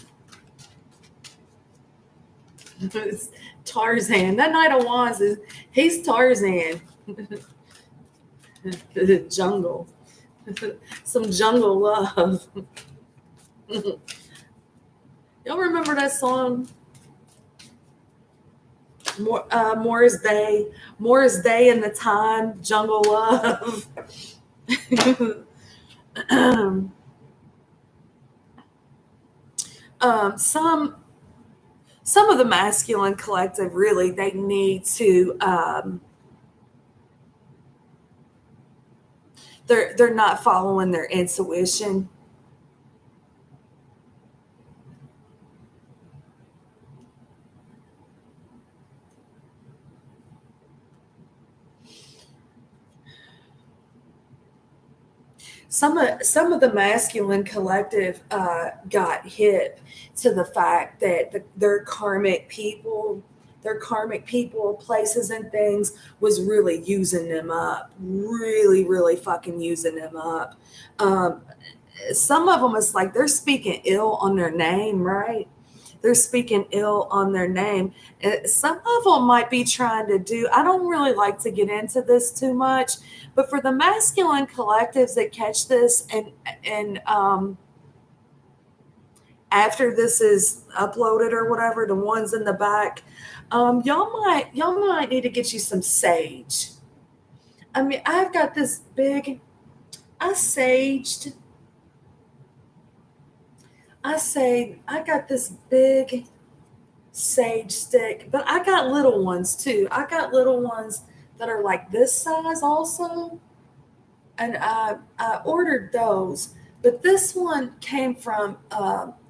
It's Tarzan. That Knight of Wands he's Tarzan. The jungle. Some jungle love. Y'all remember that song? Morris Day. Morris Day and the Time. Jungle Love. Some of the masculine collective really they need to they're not following their intuition. Some of the masculine collective got hip to the fact that their karmic people, places and things was really using them up, really, really fucking using them up. Some of them is like they're speaking ill on their name, right? They're speaking ill on their name. Some of them might be trying to do, I don't really like to get into this too much, but for the masculine collectives that catch this and after this is uploaded or whatever, the ones in the back, y'all might need to get you some sage. I mean, I've got this big, I saged, I got this big sage stick, but I got little ones too. I got little ones that are like this size also, and I ordered those. But this one came from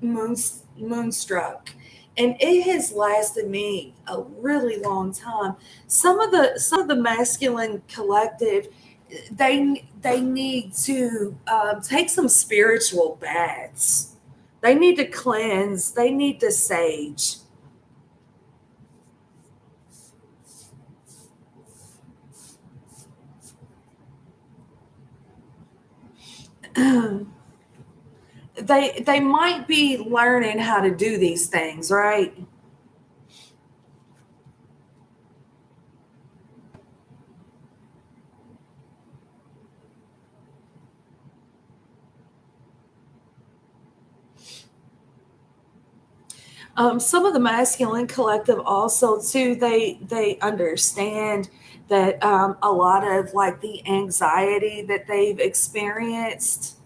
Moonstruck, and it has lasted me a really long time. Some of the masculine collective, they need to take some spiritual baths. They need to cleanse. They need to sage. They might be learning how to do these things, right? Some of the masculine collective also too they understand that a lot of like the anxiety that they've experienced,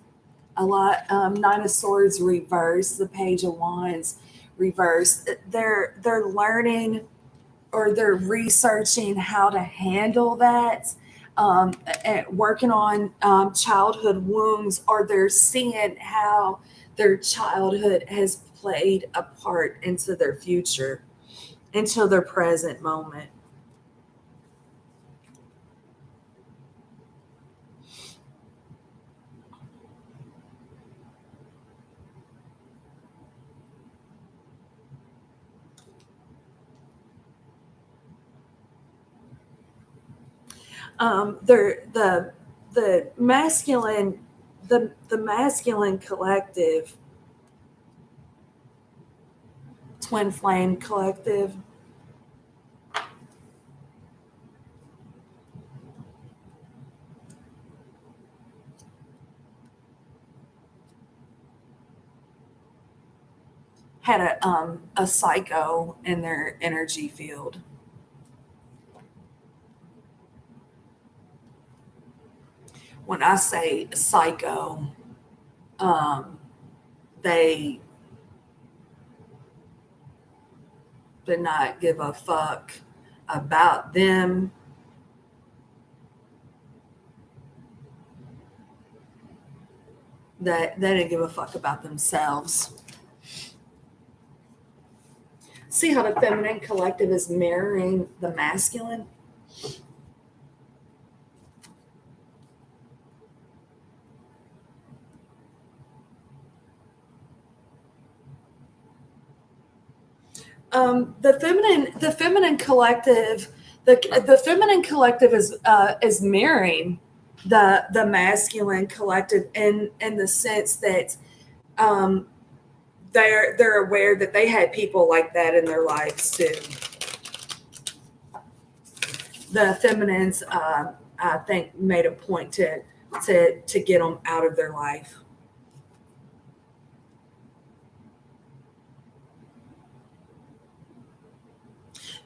a lot, Nine of Swords reversed, the Page of Wands reversed, they're learning or they're researching how to handle that, and working on childhood wounds, or they're seeing how their childhood has played a part into their future, into their present moment. They're the masculine the masculine collective, twin flame collective, had a psycho in their energy field. When I say psycho, they did not give a fuck about them. That they didn't give a fuck about themselves. See how the feminine collective is mirroring the masculine? The feminine collective, the feminine collective is mirroring the masculine collective in the sense that um, they're aware that they had people like that in their lives too. The feminines, I think, made a point to get them out of their life.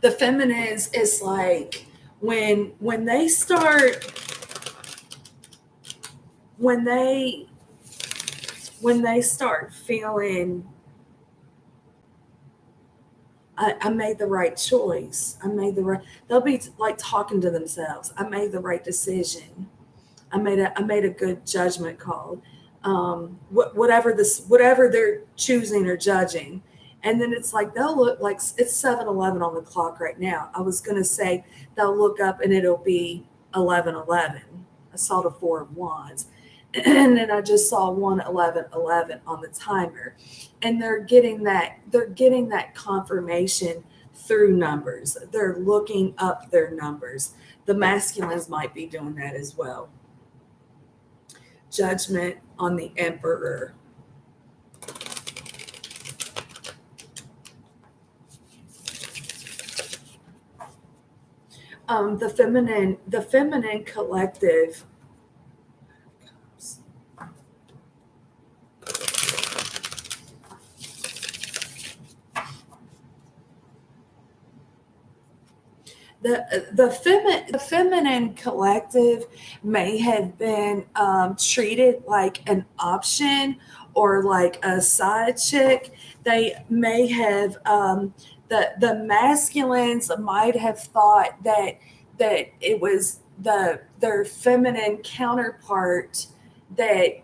The feminines is like when they start when they when they start feeling I made the right choice. I made the right. They'll be like talking to themselves. I made the right decision. I made a good judgment call. Whatever they're choosing or judging, and then it's like they'll look like it's 7:11 on the clock right now. I was gonna say they'll look up and it'll be 11:11. I saw the Four of Wands, and then I just saw 1:11:11 on the timer, and they're getting that confirmation through numbers. They're looking up their numbers. The masculines might be doing that as well. Judgment on the Emperor. The feminine collective. The feminine collective may have been treated like an option or like a side chick. They may have the masculines might have thought that it was their feminine counterpart that,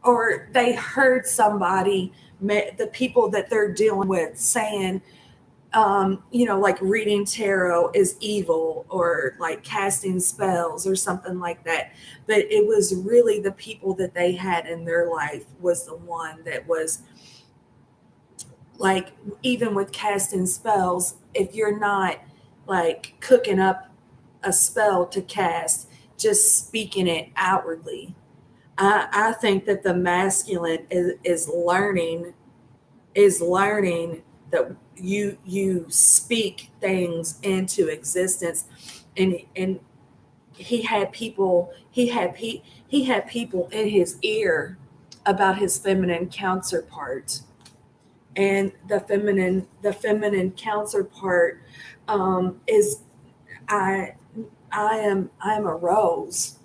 or they heard somebody, the people that they're dealing with saying, like reading tarot is evil or like casting spells or something like that. But it was really the people that they had in their life was the one that was like, even with casting spells, if you're not like cooking up a spell to cast, just speaking it outwardly. I think that the masculine is learning that you speak things into existence, and he had people in his ear about his feminine counterpart, and the feminine counterpart is I I am a rose.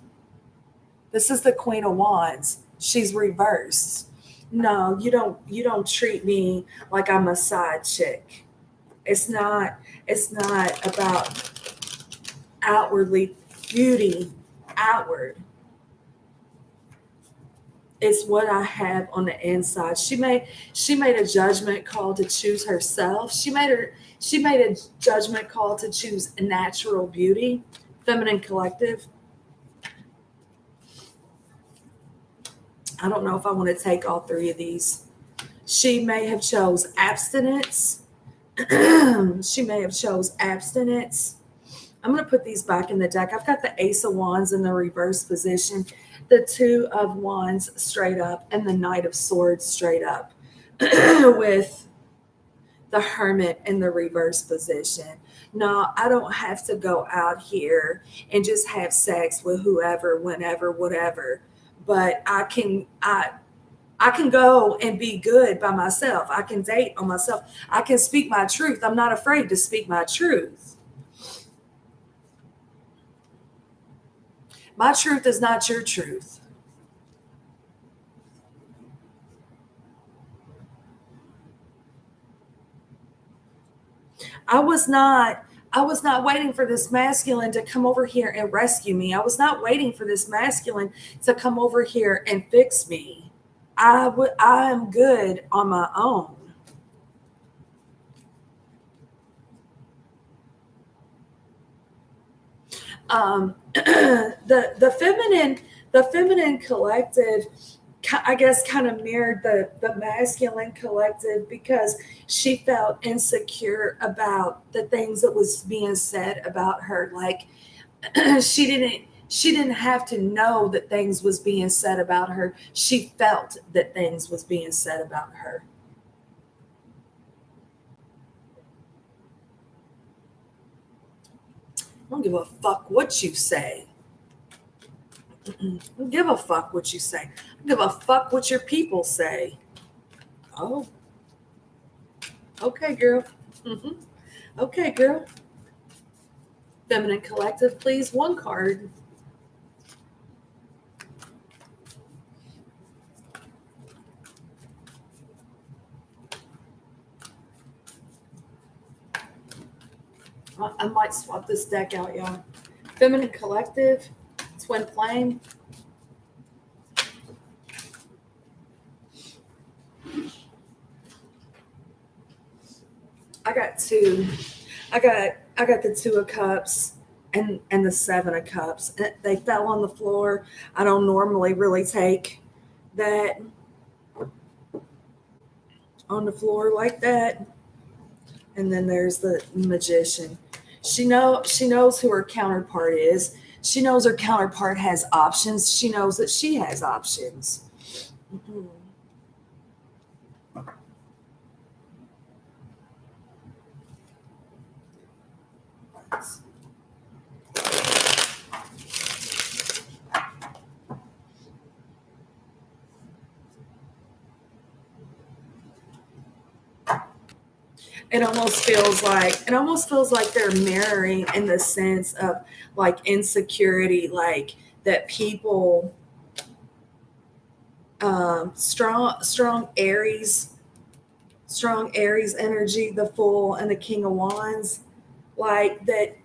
This is the Queen of Wands. She's reversed. No, you don't treat me like I'm a side chick. It's not about outwardly beauty outward. It's what I have on the inside. She made a judgment call to choose herself. She made a judgment call to choose natural beauty, feminine collective. I don't know if I want to take all three of these. She may have chose abstinence. She may have chose abstinence. I'm going to put these back in the deck. I've got the Ace of Wands in the reverse position, the Two of Wands straight up, and the Knight of Swords straight up with the Hermit in the reverse position. No, I don't have to go out here and just have sex with whoever, whenever, whatever. But I can go and be good by myself. I can date on myself. I can speak my truth. I'm not afraid to speak my truth. My truth is not your truth. I was not I was not waiting for this masculine to come over here and rescue me. I was not waiting for this masculine to come over here and fix me. I am good on my own. The feminine collective, I guess, kind of mirrored the masculine collective because she felt insecure about the things that was being said about her. Like she didn't have to know that things was being said about her. She felt that things was being said about her. I don't give a fuck what you say. I don't give a fuck what you say. I don't give a fuck what your people say. Oh, okay, girl. Hmm. Okay, girl. Feminine collective, please. One card. I might swap this deck out, y'all. Feminine collective, twin flame. I got two. I got the two of cups and the seven of cups. They fell on the floor. I don't normally really take that on the floor like that. And then there's the magician. She knows who her counterpart is. She knows her counterpart has options. She knows that she has options. Mhm. It almost feels like they're mirroring in the sense of like insecurity, like that people strong Aries energy, the Fool and the King of Wands, like that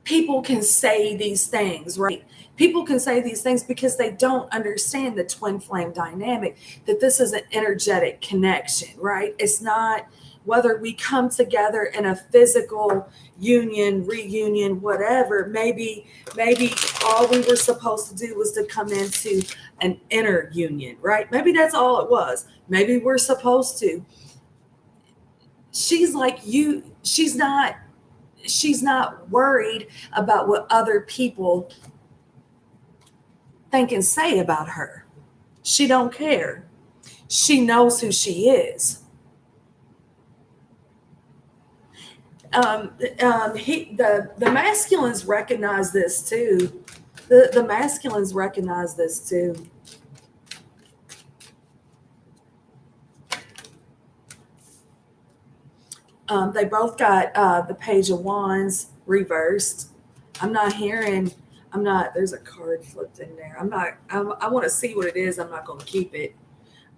people can say these things, right? People can say these things because they don't understand the twin flame dynamic, that this is an energetic connection, right? It's not whether we come together in a physical union, reunion, whatever. Maybe all we were supposed to do was to come into an inner union, right? Maybe that's all it was. Maybe we're supposed to. She's like you, she's not worried about what other people think and say about her. She don't care. She knows who she is. The masculines recognize this too. The masculines recognize this too. They both got the Page of Wands reversed. I'm not hearing. I'm not. There's a card flipped in there. I'm not. I want to see what it is. I'm not going to keep it.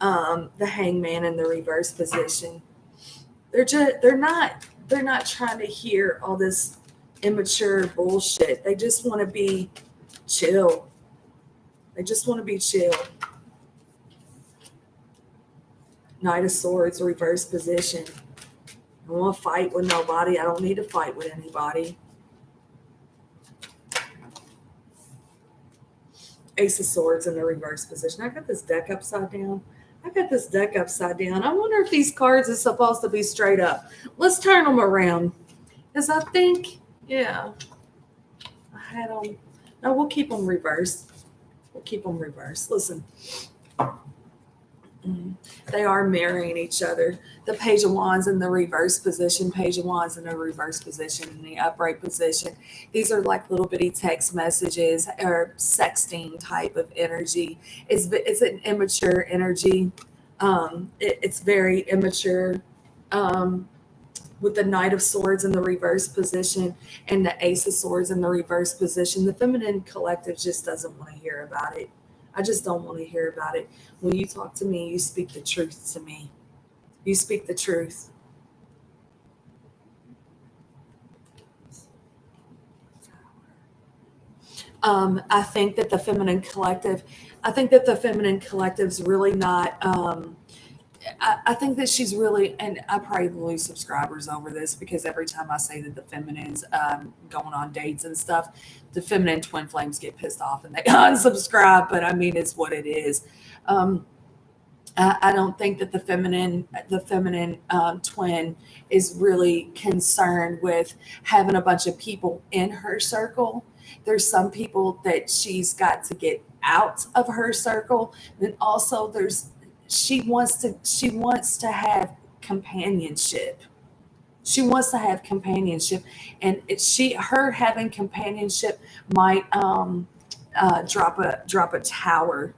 The Hangman in the reverse position. They're not trying to hear all this immature bullshit. They just want to be chill. They just want to be chill. Knight of Swords reverse position. I don't want to fight with nobody. I don't need to fight with anybody. Ace of Swords in the reverse position. I got this deck upside down. I wonder if these cards are supposed to be straight up. Let's turn them around. Because I think, yeah, I had them. No, we'll keep them reversed. Listen. They are mirroring each other. The Page of Wands in the reverse position, Page of Wands in the reverse position, in the upright position. These are like little bitty text messages or sexting type of energy. It's an immature energy. It's very immature. With the Knight of Swords in the reverse position and the Ace of Swords in the reverse position, the feminine collective just doesn't want to hear about it. I just don't want to hear about it. When you talk to me, you speak the truth to me. You speak the truth. I think that the feminine collective's really not. I think that she's really, and I probably lose subscribers over this because every time I say that the feminine's going on dates and stuff, the feminine twin flames get pissed off and they unsubscribe. But I mean, it's what it is. I don't think that the feminine twin is really concerned with having a bunch of people in her circle. There's some people that she's got to get out of her circle. Then also she wants to have companionship. She wants to have companionship, and her having companionship might drop a tower.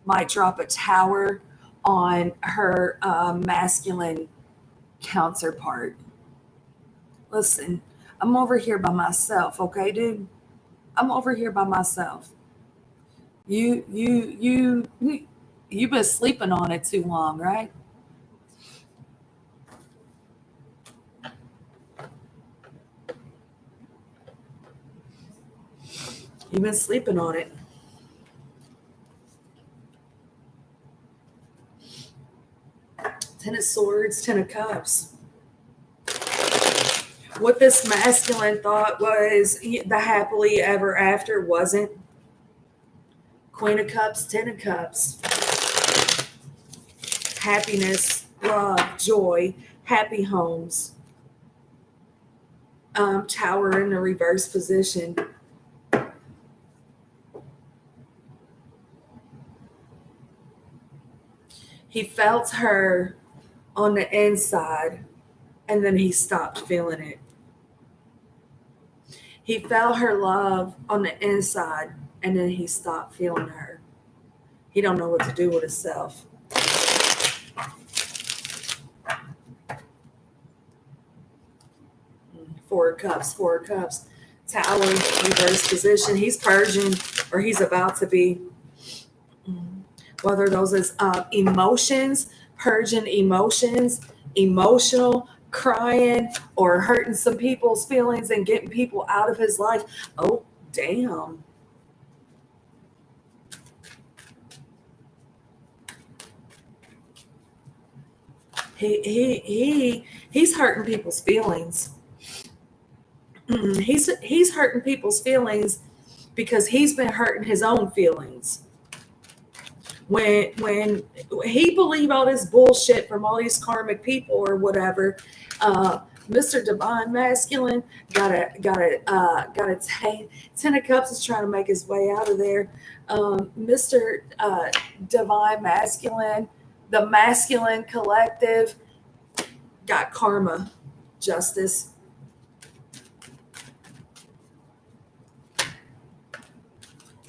Might drop a tower on her masculine counterpart. Listen, I'm over here by myself, okay, dude? I'm over here by myself. You've been sleeping on it too long, right? You've been sleeping on it. Ten of Swords, Ten of Cups. What this masculine thought was the happily ever after wasn't. Queen of Cups, Ten of Cups. Happiness, love, joy, happy homes. Tower in the reverse position. He felt her on the inside, and then he stopped feeling it. He felt her love on the inside, and then he stopped feeling her. He don't know what to do with himself. Four of Cups, Four of Cups. Tower, reverse position. He's purging, or he's about to be. Whether those is emotions, purging emotions, emotional, crying, or hurting some people's feelings and getting people out of his life. Oh, damn. He's hurting people's feelings. He's hurting people's feelings because he's been hurting his own feelings. When he believed all this bullshit from all these karmic people or whatever, Mr. Divine Masculine got a Ten of Cups is trying to make his way out of there. Mr. Divine Masculine, the masculine collective, got karma, justice.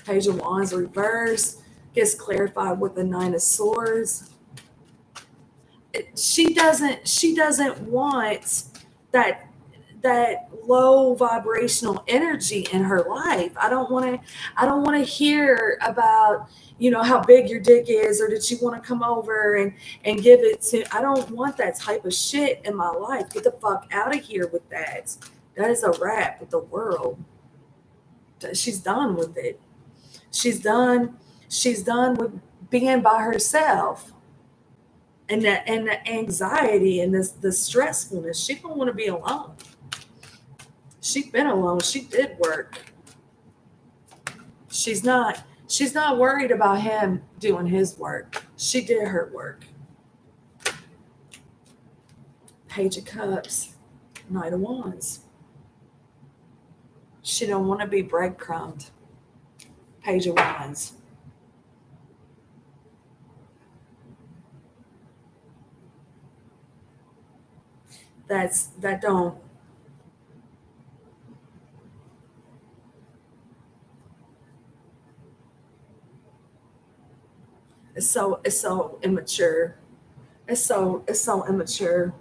Page of Wands reverse. Gets clarified with the Nine of Swords. She doesn't want that low vibrational energy in her life. I don't want to hear about, how big your dick is, or that you want to come over and give it to. I don't want that type of shit in my life. Get the fuck out of here with that. That is a wrap with the world. She's done with it. She's done with being by herself, and the anxiety and the stressfulness. She don't want to be alone. She's been alone. She did work. She's not worried about him doing his work. She did her work. Page of Cups, Knight of Wands. She don't want to be breadcrumbed. Page of Wands. that don't. It's so immature. It's so immature.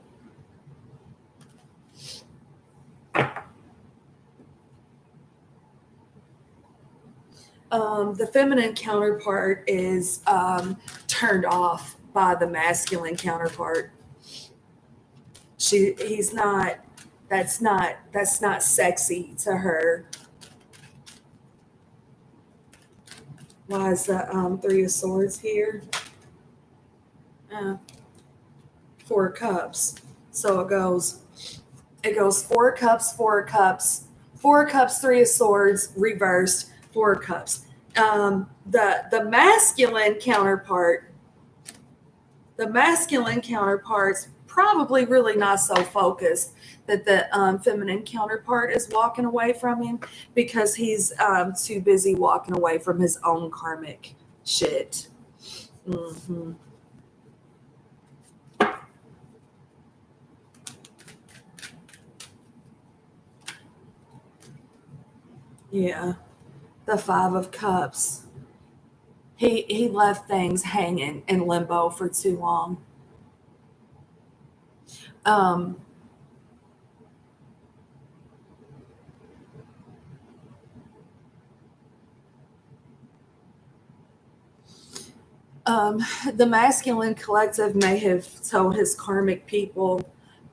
The feminine counterpart is turned off by the masculine counterpart. He's not. That's not sexy to her. Why is the Three of Swords here? Uh, Four of Cups. So it goes Four of Cups, Four of Cups, Four of Cups, Three of Swords, reversed, Four of Cups. The masculine counterpart's probably really not so focused that the feminine counterpart is walking away from him, because he's too busy walking away from his own karmic shit. Hmm. Yeah, the Five of Cups. He left things hanging in limbo for too long. Um, um, the masculine collective may have told his karmic people,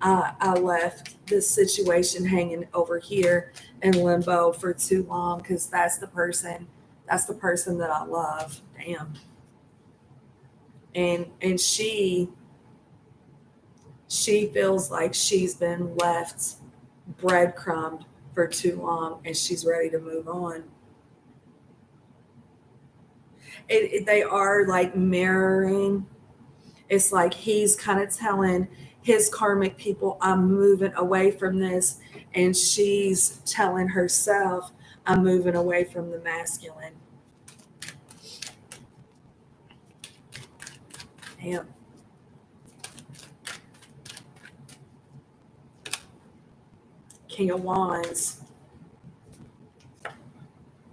I left this situation hanging over here in limbo for too long because that's the person that I love. Damn. And she feels like she's been left breadcrumbed for too long, and she's ready to move on. They are like mirroring. It's like he's kind of telling his karmic people, I'm moving away from this. And she's telling herself, I'm moving away from the masculine. Damn. King of Wands.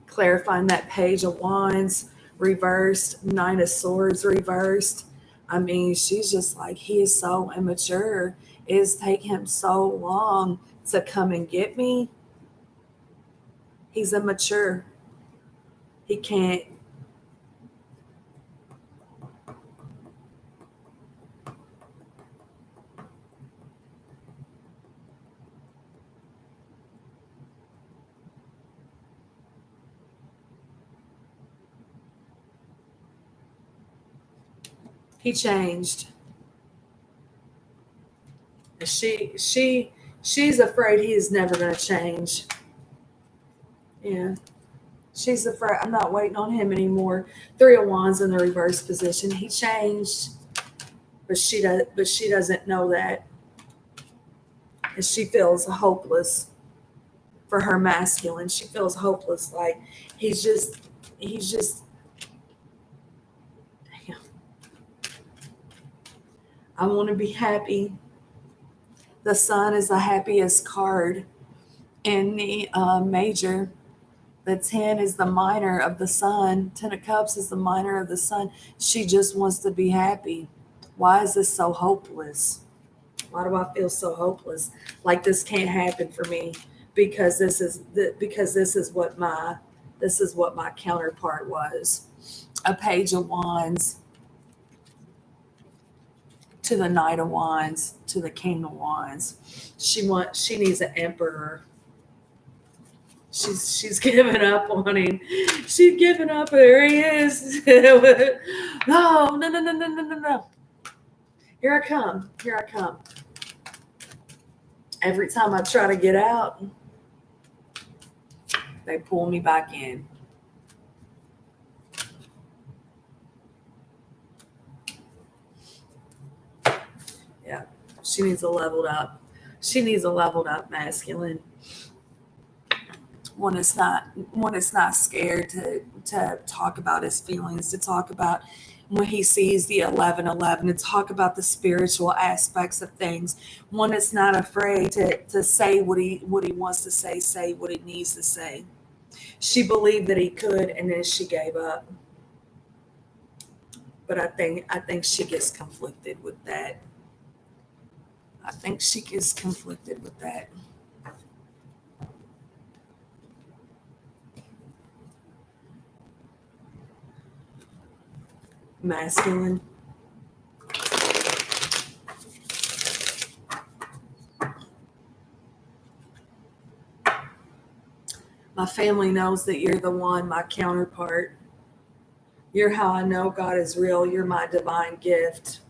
Clarifying that Page of Wands reversed, Nine of Swords reversed. I mean, she's just like, he is so immature. It's taking him so long to come and get me. He's immature. He can't. He changed. She's afraid he is never going to change. Yeah. She's afraid. I'm not waiting on him anymore. Three of Wands in the reverse position. He changed, but she doesn't know that, and she feels hopeless for her masculine. She feels hopeless, like he's just. Damn. I want to be happy. The Sun is the happiest card in the major. The 10 is the minor of the Sun. 10 of Cups is the minor of the Sun. She just wants to be happy. Why is this so hopeless? Why do I feel so hopeless? Like this can't happen for me because this is what my counterpart was. A Page of Wands to the Knight of Wands to the King of Wands. She needs an Emperor. She's given up on him. She's given up. There he is. No, no, no, no, no, no, no, no. Here I come. Here I come. Every time I try to get out, they pull me back in. Yeah. She needs a leveled up. She needs a leveled up masculine. One is not scared to talk about his feelings, to talk about when he sees the 1111 and talk about the spiritual aspects of things. One that's not afraid to say what he wants to say what he needs to say. She believed that he could, and then she gave up. But I think she gets conflicted with that. I think she gets conflicted with that. Masculine. My family knows that you're the one, my counterpart. You're how I know God is real. You're my divine gift.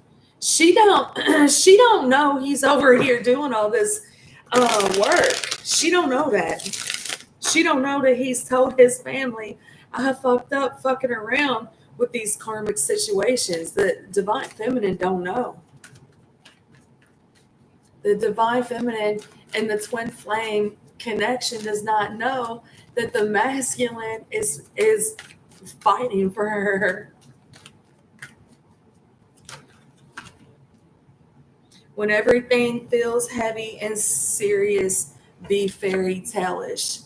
She don't she don't know he's over here doing all this work. She don't know that. She don't know that he's told his family, I fucked up fucking around with these karmic situations. The divine feminine don't know. The divine feminine and the twin flame connection does not know that the masculine is fighting for her. When everything feels heavy and serious, be fairy tale-ish.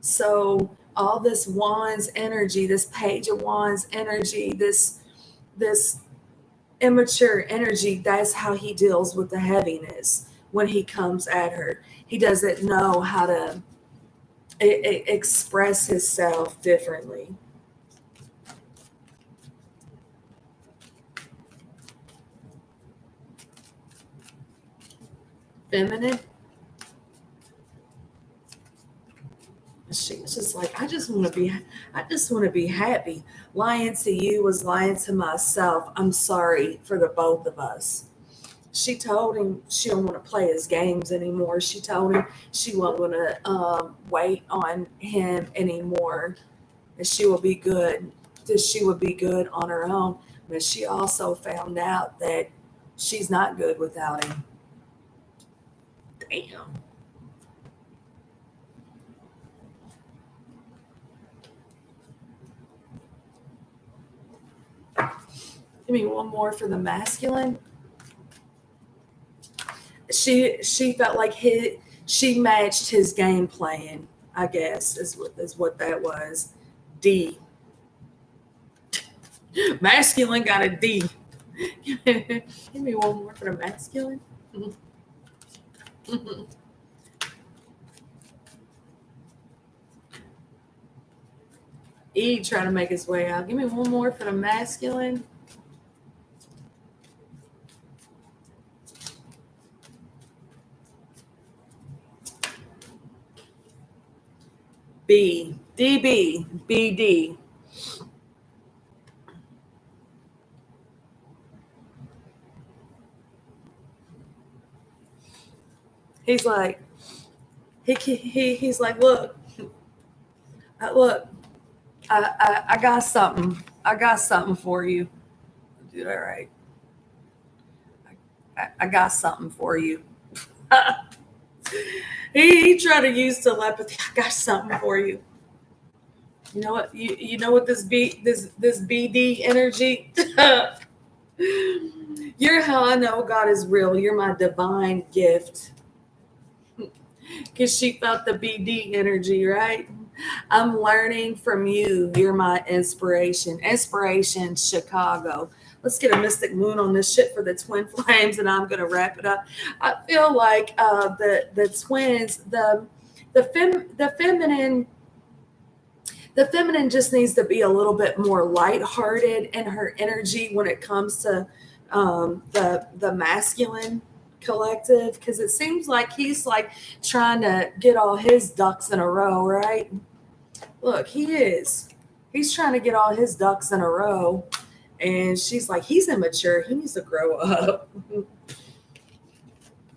So all this wands energy, this page of wands energy, this immature energy, that's how he deals with the heaviness when he comes at her. He doesn't know how to express himself differently. Feminine. She's just like, I just want to be happy. Lying to you was lying to myself. I'm sorry for the both of us. She told him she don't want to play his games anymore. She told him she won't want to wait on him anymore. And she will be good. That she would be good on her own. But she also found out that she's not good without him. Damn. Give me one more for the masculine. She felt like she matched his game plan, I guess is what that was. D. Masculine got a D. Give me one more for the masculine. E trying to make his way out. Give me one more for the masculine. B. DB. BD. He's like, he's like, look, I got something. I got something for you. Do that right. I got something for you. he tried to use telepathy. I got something for you. You know what? You know what this BD energy. You're how I know God is real. You're my divine gift. Because she felt the BD energy, right? I'm learning from you. You're my inspiration. Inspiration, Chicago. Let's get a mystic moon on this shit for the twin flames, and I'm gonna wrap it up. I feel like the twins, the feminine just needs to be a little bit more lighthearted in her energy when it comes to the masculine collective, because it seems like he's like trying to get all his ducks in a row, right? Look, he's trying to get all his ducks in a row, and she's like, he's immature, he needs to grow up.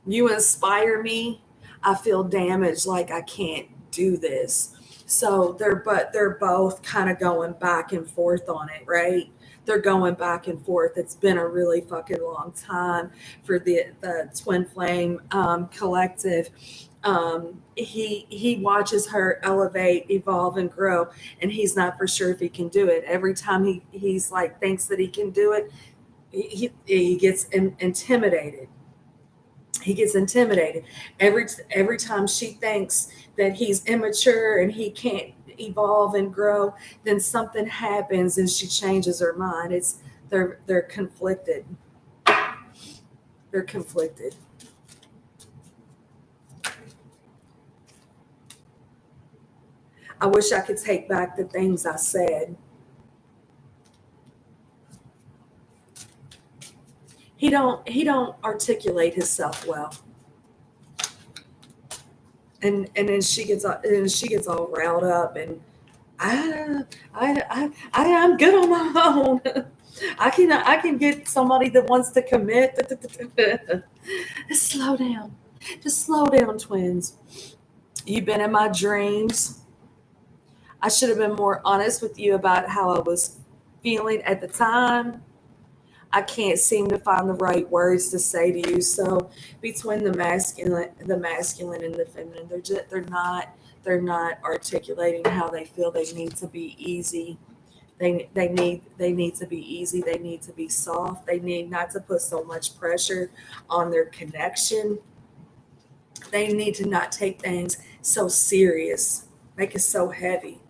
You inspire me. I feel damaged, like I can't do this. So they're both kind of going back and forth on it, right? They're going back and forth. It's been a really fucking long time for the twin flame collective. He watches her elevate, evolve, and grow, and he's not for sure if he can do it. Every time he's like thinks that he can do it, he gets intimidated. He gets intimidated every time she thinks that he's immature and he can't evolve and grow. Then something happens and she changes her mind. It's they're conflicted. They're conflicted. I wish I could take back the things I said. He don't articulate himself well. And then she gets all riled up and I'm good on my own. I can get somebody that wants to commit. Just slow down. Just slow down, twins. You've been in my dreams. I should have been more honest with you about how I was feeling at the time. I can't seem to find the right words to say to you. So between the masculine and the feminine, they're not articulating how they feel. They need to be easy. They need to be easy. They need to be soft. They need not to put so much pressure on their connection. They need to not take things so serious, make it so heavy.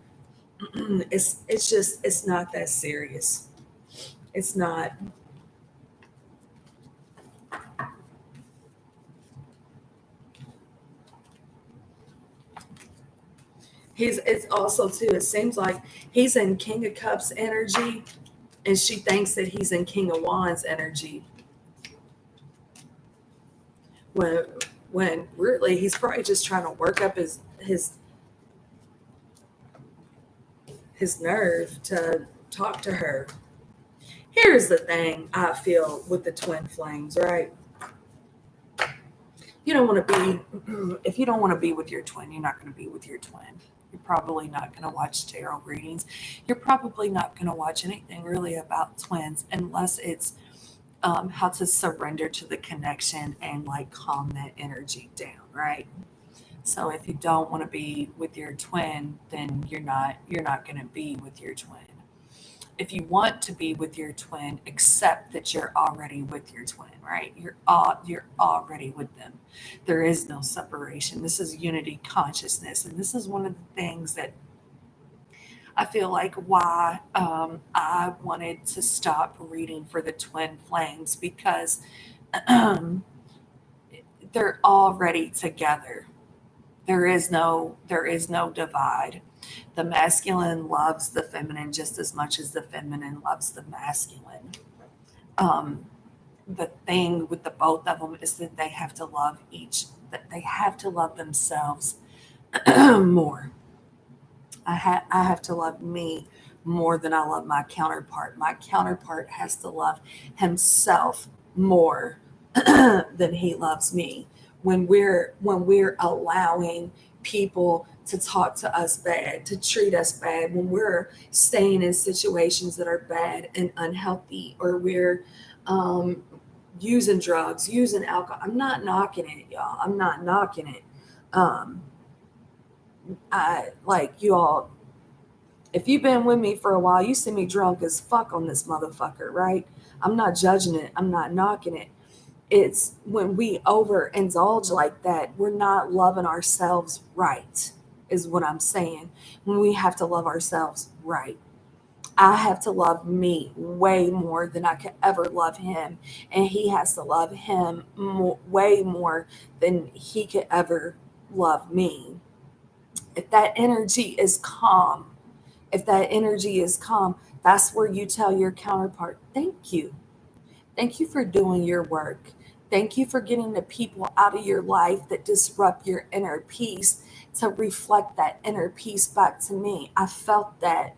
It's not that serious. It's not. It's also too, it seems like he's in King of Cups energy and she thinks that he's in King of Wands energy. When when really he's probably just trying to work up his nerve to talk to her. Here's the thing I feel with the twin flames, right? You don't want to be, if you don't want to be with your twin, you're not going to be with your twin. You're probably not going to watch tarot readings. You're probably not going to watch anything really about twins unless it's how to surrender to the connection and like calm that energy down, right? So if you don't want to be with your twin, then you're not going to be with your twin. If you want to be with your twin, accept that you're already with your twin, right? You're already with them. There is no separation. This is unity consciousness, and this is one of the things that I feel like why I wanted to stop reading for the twin flames because they're already together. There is no divide. The masculine loves the feminine just as much as the feminine loves the masculine. Um, the thing with the both of them is that that they have to love themselves more. I have to love me more than I love my counterpart. My counterpart has to love himself more than he loves me. When we're allowing people to talk to us bad, to treat us bad, when we're staying in situations that are bad and unhealthy, or we're um, using drugs, using alcohol. I'm not knocking it, y'all. I'm not knocking it. Um, I like you all. If you've been with me for a while, you see me drunk as fuck on this motherfucker, right? I'm not judging it. I'm not knocking it. It's when we overindulge like that, we're not loving ourselves right, is what I'm saying. When we have to love ourselves right. I have to love me way more than I could ever love him. And he has to love him way more than he could ever love me. If that energy is calm, if that energy is calm, that's where you tell your counterpart, thank you. Thank you for doing your work. Thank you for getting the people out of your life that disrupt your inner peace to reflect that inner peace back to me. I felt that.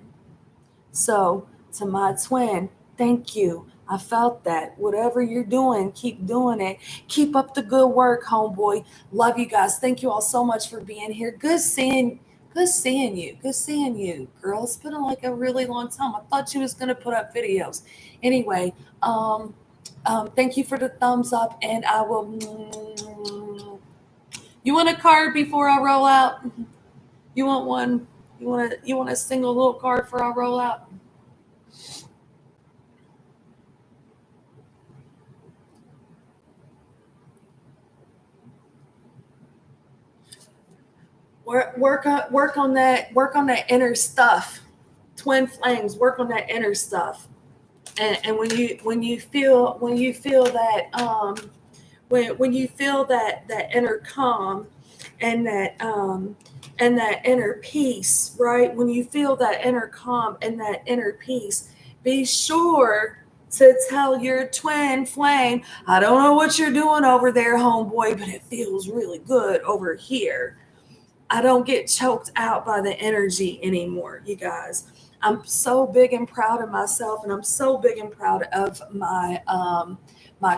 So, to my twin, thank you. I felt that. Whatever you're doing, keep doing it. Keep up the good work, homeboy. Love you guys. Thank you all so much for being here. Good seeing you. Good seeing you, girl. It's been like a really long time. I thought you was gonna put up videos. Anyway, thank you for the thumbs up, and I will You want a card before I roll out? You want one? You want a single little card before I roll out? Work on that inner stuff. Twin flames, work on that inner stuff. And when you feel that when you feel that inner calm and that inner peace, right? When you feel that inner calm and that inner peace, be sure to tell your twin flame, I don't know what you're doing over there, homeboy, but it feels really good over here. I don't get choked out by the energy anymore, you guys. I'm so big and proud of myself, and I'm so big and proud of my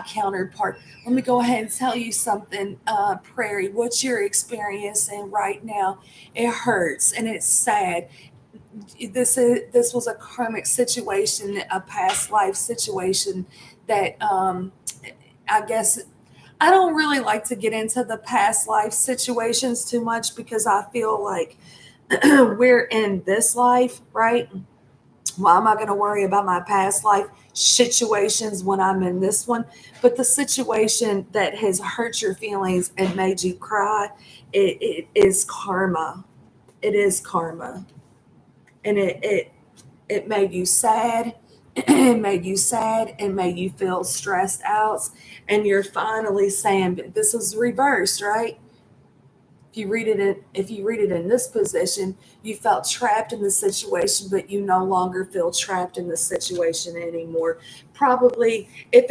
counterpart. Let me go ahead and tell you something, Prairie. What you're experiencing right now, it hurts and it's sad. This was a karmic situation, a past life situation that I guess I don't really like to get into the past life situations too much because I feel like we're in this life, right? Why am I going to worry about my past life situations when I'm in this one? But the situation that has hurt your feelings and made you cry, it is karma. It is karma. And it made you sad. It made you sad and made you feel stressed out. And you're finally saying, this is reversed, right? If you read it in this position, you felt trapped in the situation, but you no longer feel trapped in the situation anymore. Probably if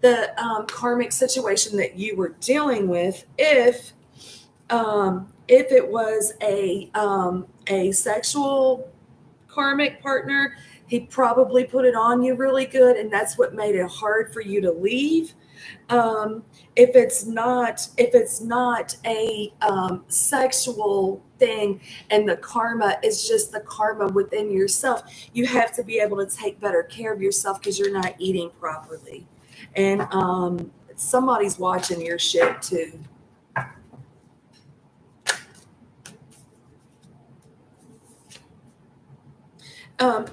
the karmic situation that you were dealing with, if it was a sexual karmic partner, he probably put it on you really good, and that's what made it hard for you to leave. If it's not a sexual thing, and the karma is just the karma within yourself, you have to be able to take better care of yourself because you're not eating properly, and somebody's watching your shit too.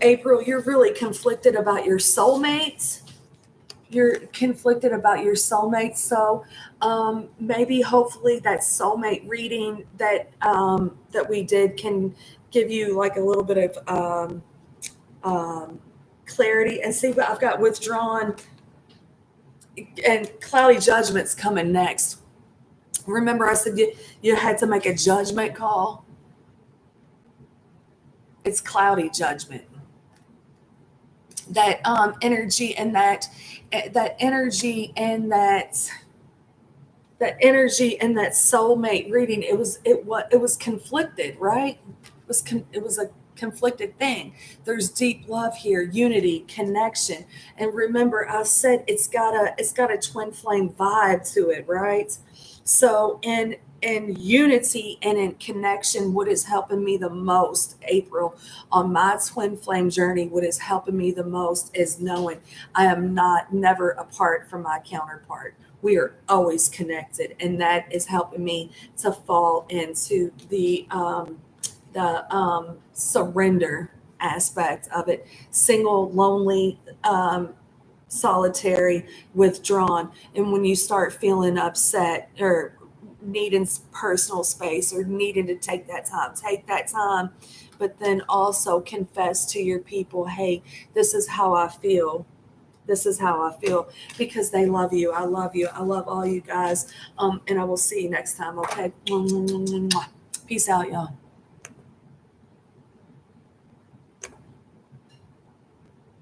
April, you're really conflicted about your soulmates. You're conflicted about your soulmate. So maybe hopefully that soulmate reading that we did can give you like a little bit of clarity. And see what I've got withdrawn, and cloudy judgment's coming next. Remember I said you had to make a judgment call? It's cloudy judgment. That energy and that energy and that energy and that soulmate reading, it was conflicted, right? It was a conflicted thing. There's deep love here, unity, connection, and remember I said it's got a twin flame vibe to it, right? So in unity and in connection, what is helping me the most, April, on my twin flame journey, what is helping me the most is knowing I am never apart from my counterpart. We are always connected, and that is helping me to fall into the surrender aspect of it. Single, lonely, solitary, withdrawn. And when you start feeling upset or needing personal space or needing to take that time, but then also confess to your people, hey, this is how I feel. This is how I feel, because they love you. I love you. I love all you guys. And I will see you next time. Okay. Peace out, y'all.